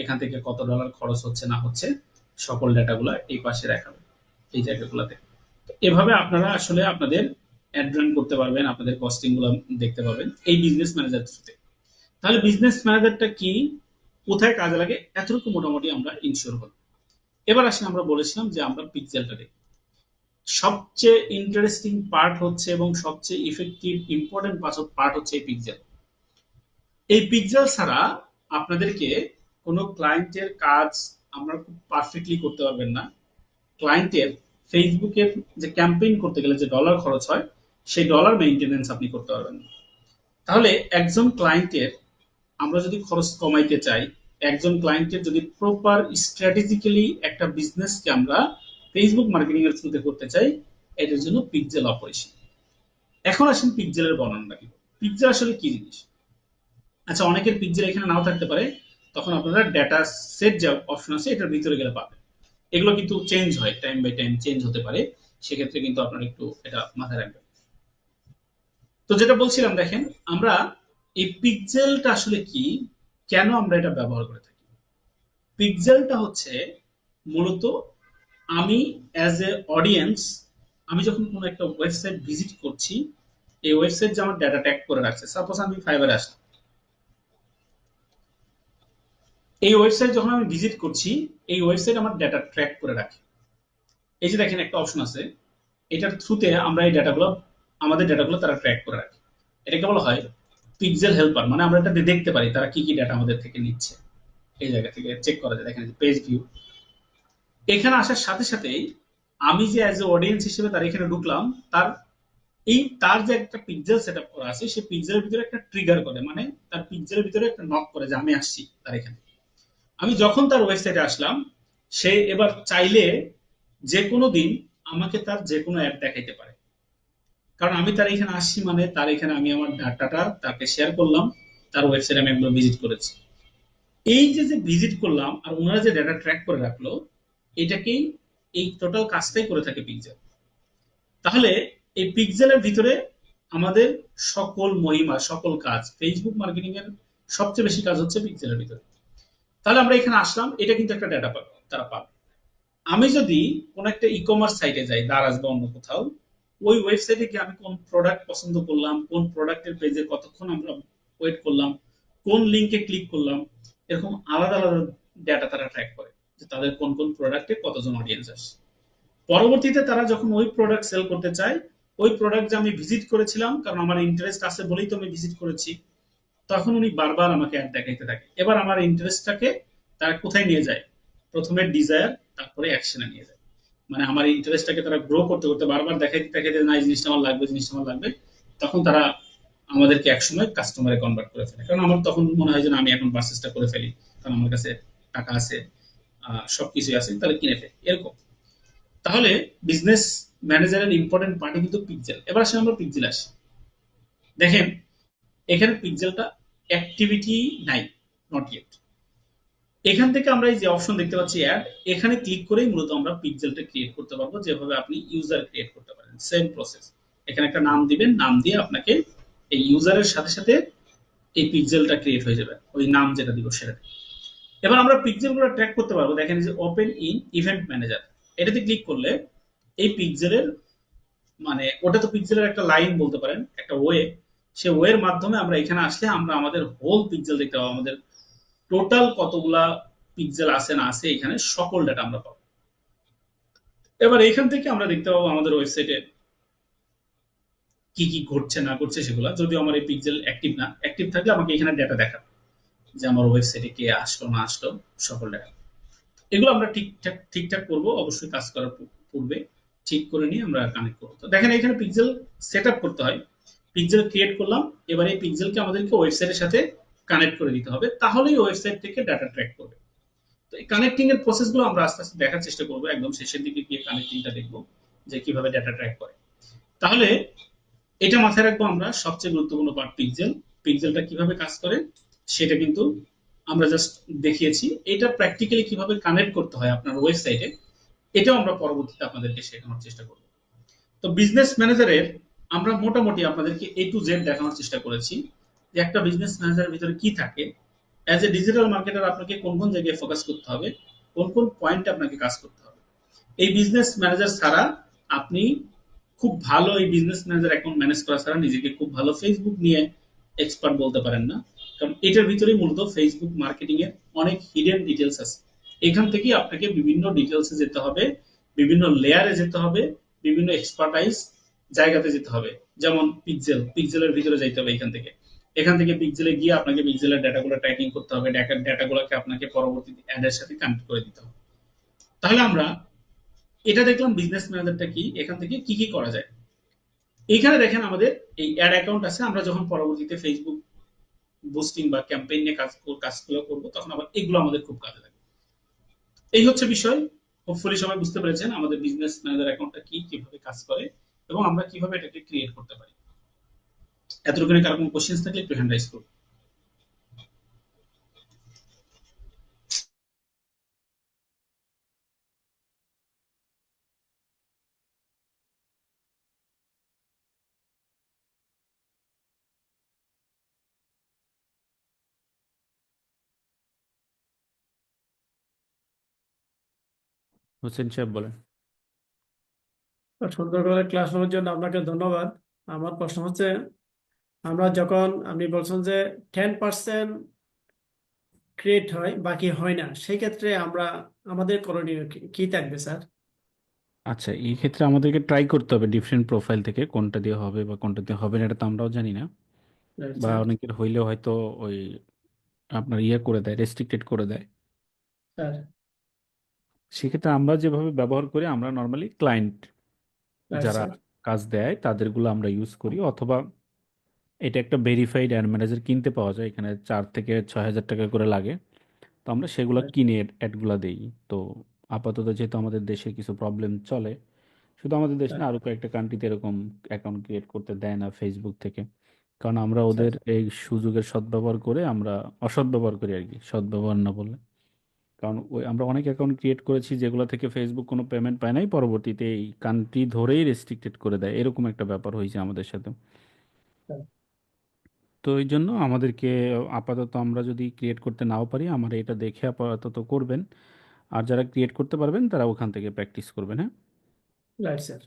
এখান থেকে কত ডলার খরচ হচ্ছে না হচ্ছে সকল ডেটাগুলো এই পাশে দেখাবে এই জায়গাগুলোতে। এভাবে আপনারা আসলে আপনাদের অ্যাড রান করতে পারবেন, আপনাদের কস্টিং গুলো দেখতে পাবেন এই বিজনেস ম্যানেজার থ্রুতে। তাহলে বিজনেস ম্যানেজারটা কি, কোথায় কাজে লাগে, এতটুকু মোটামুটি আমরা ইনশিওর হল। এবার আসলে আমরা বলেছিলাম যে আমরা পিক্সেলটা দেখি। সবচেয়ে ইন্টারেস্টিং পার্ট হচ্ছে এবং সবচেয়ে ইফেক্টিভ ইম্পর্টেন্ট পার্ট হচ্ছে এই পিক্সেল। এই পিক্সেল ছাড়া আপনাদেরকে কোনো ক্লায়েন্টের কাজ আমরা খুব পারফেক্টলি করতে পারবেন না। ক্লায়েন্টের ফেসবুকের যে ক্যাম্পেইন করতে গেলে যে ডলার খরচ হয় সেই ডলার মেইনটেনেন্স আপনি করতে পারবেন না। তাহলে একজন ক্লায়েন্টের আমরা যদি খরচ কমাইতে চাই, একজন ক্লায়েন্টের যদি প্রপার স্ট্র্যাটেজিক্যালি একটা বিজনেসকে আমরা ফেসবুক মার্কেটিং এর থ্রুতে করতে চাই, এটার জন্য পিক্সেল অপরিসীম। এখন আসেন পিক্সেলের বর্ণনা কি। পিক্সেল আসলে কি জিনিস? আচ্ছা, অনেকের পিক্সেল এখানে নাও থাকতে পারে, তখন আপনারা ডেটা সেট যে অপশন আছে এটার ভিতরে গেলে পাবেন। এগুলো কিন্তু চেঞ্জ হয়, টাইম বাই টাইম চেঞ্জ হতে পারে, সেক্ষেত্রে কিন্তু আপনারা একটু এটা মাথায় রাখবেন। তো যেটা বলছিলাম, দেখেন আমরা এই পিক্সেলটা আসলে কি, কেন আমরা এটা ব্যবহার করে থাকি। পিক্সেলটা হচ্ছে মূলত আমি অ্যাজ এ অডিয়েন্স, আমি যখন কোনো একটা ওয়েবসাইট ভিজিট করছি, এই ওয়েবসাইট যে আমার ডেটা ট্যাগ করে রাখছে, সাপোজ আমি ফাইবারে আসলাম, এই ওয়েবসাইট যখন আমি ভিজিট করছি এই ওয়েবসাইট আমার ডেটা ট্র্যাক করে রাখে। এই যে দেখেন একটা অপশন আছে, এটার থ্রুতে আমরা এই ডেটাগুলো, আমাদের ডেটাগুলো তারা ট্র্যাক করে রাখে। এটাকে বলা হয় পিক্সেল হেল্পার, মানে আমরা এটা দেখতে পারি তারা কি কি ডেটা আমাদের থেকে নিচ্ছে, এই জায়গা থেকে চেক করা যায়। দেখেন পেজ ভিউ, এখানে আসার সাথে সাথেই আমি যে অ্যাজ এ অডিয়েন্স হিসেবে তার এখানে ঢুকলাম, তার যে একটা পিক্সেল সেটআপ করা আছে সেই পিক্সেলের ভিতরে একটা ট্রিগার করে, মানে তার পিক্সেলের ভিতরে একটা নক করে যে আমি আসছি তার এখানে। আমি যখন তার ওয়েবসাইটে আসলাম, সে এবার চাইলে যে কোনো দিন আমাকে তার যে কোনো অ্যাড দেখাইতে পারে, কারণ আমি তার এখানে আসছি, মানে তার এখানে আমি আমার ডাটাটা তাকে শেয়ার করলাম, তার ওয়েবসাইটে আমি একবার ভিজিট করেছি। এই যে ভিজিট করলাম আর ওনারা যে ডাটা ট্র্যাক করে রাখলো, এটাকেই এই টোটাল কাজটাই করে থাকে পিক্সেল। তাহলে এই পিক্সেলের ভিতরে আমাদের সকল মহিমা, সকল কাজ, ফেসবুক মার্কেটিং এর সবচেয়ে বেশি কাজ হচ্ছে পিক্সেলের ভিতরে। তাহলে আমরা এখানে আসলাম, এটা কিন্তু একটা ডেটা পাবে, তারা পাবে। আমি যদি কোন একটা ই কমার্স সাইটে যাই, দারাজ বা অন্য কোথাও, ওই ওয়েবসাইটে গিয়ে আমি কোন প্রোডাক্ট পছন্দ করলাম, কোন প্রোডাক্টের পেজে কতক্ষণ আমরা ওয়েট করলাম, কোন লিঙ্কে ক্লিক করলাম, এরকম আলাদা আলাদা ডেটা তারা ট্র্যাক করে যে তাদের কোন কোন প্রোডাক্টে কতজন অডিয়েন্স আসে। পরবর্তীতে তারা যখন ওই প্রোডাক্ট সেল করতে চায়, ওই প্রোডাক্ট যে আমি ভিজিট করেছিলাম, কারণ আমার ইন্টারেস্ট আছে বলেই তো আমি ভিজিট করেছি, তখন উনি বারবার আমাকে অ্যাড দেখাইতে থাকে। এবার আমার ইন্টারেস্টটাকে তারা কোথায় নিয়ে যায়? প্রথমে ডিজায়ার, তারপরে অ্যাকশনে নিয়ে যায়। মানে আমার ইন্টারেস্টটাকে তারা গ্রো করতে করতে বারবার দেখাইতে দেখাইতে, না এই জিনিসটা আমার লাগবে, জিনিসটা আমার লাগবে, তখন তারা আমাদেরকে একসময় কাস্টমারে কনভার্ট করে ফেলে। কারণ আমার তখন মনে হয় যে আমি এখন পারচেজটা করে ফেলি, কারণ আমার কাছে টাকা আছে, সবকিছুই আছে, তাহলে কিনে ফেলি, এরকম। তাহলে বিজনেস ম্যানেজারের ইম্পর্টেন্ট পার্টি কিন্তু পিক্সেল। এবার আসলে আমরা পিক্সেল আসি, দেখেন এখানে পিক্সেলটা অ্যাক্টিভিটি নাই, নট ইয়েট। এখান থেকে আমরা এই যে অপশন দেখতে পাচ্ছি অ্যাড, এখানে ক্লিক করেই মূলত আমরা পিক্সেলটা ক্রিয়েট করতে পারবো, যেভাবে আপনি ইউজার ক্রিয়েট করতে পারেন, সেম প্রসেস। এখানে একটা নাম দিবেন, নাম দিয়ে আপনাকে এই ইউজারের সাথে সাথে এই পিক্সেলটা ক্রিয়েট হয়ে যাবে, ওই নাম যেটা দিব সেটা। এবার আমরা পিক্সেলগুলো ট্র্যাক করতে পারবো। দেখেন যে ওপেন ইন ইভেন্ট ম্যানেজার, এটাতে ক্লিক করলে এই পিক্সেলের, মানে ওটা তো পিক্সেলের একটা লাইন বলতে পারেন, একটা ওয়ে, সে ওয়ের মাধ্যমে আমরা এখানে আসলে আমরা আমাদের হোল পিক্সেল দেখতে পাবো, আমাদের টোটাল কতগুলা পিক্সেল আছে না আছে, এখানে সকল ডাটা আমরা পাবো। এবার এখান থেকে আমরা দেখতে পাবো আমাদের ওয়েবসাইটে কি কি ঘটছে না ঘটছে সেগুলা। যদিও আমার এই পিক্সেল অ্যাক্টিভ না, অ্যাক্টিভ থাকলে আমাকে এখানে ডাটা দেখাবে যে আমার ওয়েবসাইটে কে আসলো না আসলো, সকল ডাটা। এগুলো আমরা ঠিকঠাক করবো অবশ্যই, কাজ করার পূর্বে ঠিক করে নিয়ে আমরা কানেক্ট করবো। তো দেখেন এখানে পিক্সেল সেট আপ করতে হয়, পিক্সেল ক্রিয়েট করলাম, এবার এই পিক্সেলকে আমাদেরকে ওয়েবসাইটের সাথে কানেক্ট করে দিতে হবে, তাহলেই ওয়েবসাইট থেকে ডাটা ট্র্যাক করবে। তো এই কানেক্টিং এর প্রসেস গুলো আমরা আস্তে আস্তে দেখার চেষ্টা করবো, একদম শেষের দিকে গিয়ে কানেক্টিংটা দেখবো যে কিভাবে ডাটা ট্র্যাক করে। তাহলে এটা মাথায় রাখবো আমরা, সবচেয়ে গুরুত্বপূর্ণ পার্ট পিক্সেল। পিক্সেলটা কিভাবে কাজ করে সেটা কিন্তু আমরা জাস্ট দেখিয়েছি, এটা প্র্যাকটিক্যালি কিভাবে কানেক্ট করতে হয় আপনার ওয়েবসাইটে, এটাও আমরা পরবর্তীতে আপনাদেরকে শেখানোর চেষ্টা করব। তো বিজনেস ম্যানেজারের আমরা মোটামুটি আপনাদেরকে A to Z দেখানোর চেষ্টা করেছি যে একটা বিজনেস ম্যানেজারের ভিতরে কি থাকে। অ্যাজ এ ডিজিটাল মার্কেটার আপনাকে কোন কোন জায়গায় ফোকাস করতে হবে, কোন কোন পয়েন্টে আপনাকে কাজ করতে হবে। এই বিজনেস ম্যানেজার ছাড়া আপনি খুব ভালো এই বিজনেস ম্যানেজার অ্যাকাউন্ট ম্যানেজ করা ছাড়া নিজেকে খুব ভালো ফেসবুক নিয়ে এক্সপার্ট বলতে পারেন না, কারণ এটার ভিতরেই মূলত ফেসবুক মার্কেটিং এর অনেক হিডেন ডিটেলস আছে। এখান থেকেই আপনাকে বিভিন্ন ডিটেলসে যেতে হবে, বিভিন্ন লেয়ারে যেতে হবে, বিভিন্ন এক্সপার্টাইজ জায়গাতে যেতে হবে। যেমন পিক্সেলের ভিতরে যাইতে হবে এখান থেকে পিক্সেলে গিয়ে আপনাকে পিক্সেলের ডাটাগুলো ট্র্যাকিং করতে হবে, ডাটাগুলোকে আপনাকে পরবর্তীতে অ্যাডের সাথে কানেক্ট করে দিতে হবে। তাহলে আমরা এটা দেখলাম বিজনেস ম্যানেজারটা কি, এখান থেকে কি কি করা যায়। এইখানে দেখেন আমাদের এই অ্যাড অ্যাকাউন্ট আছে। আমরা যখন পরবর্তীতে ফেসবুক বুস্টিং বা ক্যাম্পেইন নিয়ে কাজগুলো করবো তখন আবার এগুলো আমাদের খুব কাজে লাগবে। এই হচ্ছে বিষয়। হোপফুলি সবাই বুঝতে পেরেছেন আমাদের বিজনেস ম্যানেজার অ্যাকাউন্টটা কি, কিভাবে কাজ করে এবং আমরা কিভাবে এটাকে ক্রিয়েট করতে পারি। এতটুকু কারো কোনো কোশ্চেন্স থাকলে একটু হ্যান্ড রাইজ করুন। হোসেন সাহেব বলেন। তো সুন্দর করে ক্লাস নেওয়ার জন্য আপনাকে ধন্যবাদ। আমার প্রশ্ন হচ্ছে, আমরা যখন আপনি বলছেন যে 10% ক্রিয়েট হয় বাকি হয় না, সেই ক্ষেত্রে আমাদের করণীয় কি থাকবে স্যার? আচ্ছা, এই ক্ষেত্রে আমাদেরকে ট্রাই করতে হবে ডিফারেন্ট প্রোফাইল থেকে কোনটা দিয়ে হবে বা কোনটা দিয়ে হবে না, এটা তো আমরাও জানি না। রাইট বা স্যার। অনেকের হইলেও হয়তো ওই আপনার করে দেয়, রেস্ট্রিক্টেড করে দেয়। স্যার। সেক্ষেত্রে আমরা যেভাবে ব্যবহার করি, আমরা নর্মালি ক্লায়েন্ট রাইট যারা স্যার। কাজ দেয় তাদেরগুলো আমরা ইউজ করি, অথবা এটা একটা ভেরিফাইড অ্যাড ম্যানেজার কিনতে পাওয়া যায়, এখানে 4 থেকে 6 হাজার টাকা করে লাগে। তো আমরা সেগুলো কিনে অ্যাডগুলো দেই। তো আপাতত যেহেতু আমাদের দেশে কিছু প্রবলেম চলে, শুধু আমাদের দেশে না, আরো কয়েকটা কান্ট্রিতে এরকম অ্যাকাউন্ট ক্রিয়েট করতে দেয় না ফেসবুক থেকে, কারণ আমরা ওদের এই সুযোগের সদ্ব্যবহার করে আমরা অসদ্ব্যবহার করি আর কি, সদ্ব্যবহার না বলে। কারণ আমরা অনেক অ্যাকাউন্ট ক্রিয়েট করেছি যেগুলো থেকে ফেসবুক কোনো পেমেন্ট পায় নাই, পরবর্তীতে এই কান্ট্রি ধরেই রেস্ট্রিক্টেড করে দেয়, এরকম একটা ব্যাপার হয়েছে আমাদের সাথে। তো এই জন্য আমাদেরকে আপাতত, আমরা যদি ক্রিয়েট করতে নাও পারি, আমার এটা দেখে আপাতত করবেন। আর যারা ক্রিয়েট করতে পারবেন তারা ওখান থেকে প্র্যাকটিস করবেন। হ্যাঁ, রাইট স্যার।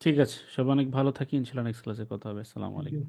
ঠিক আছে, সবাই অনেক ভালো থাকি, ইনশাল্লাহ নেক্সট ক্লাসে কথা হবে। আসসালামু আলাইকুম।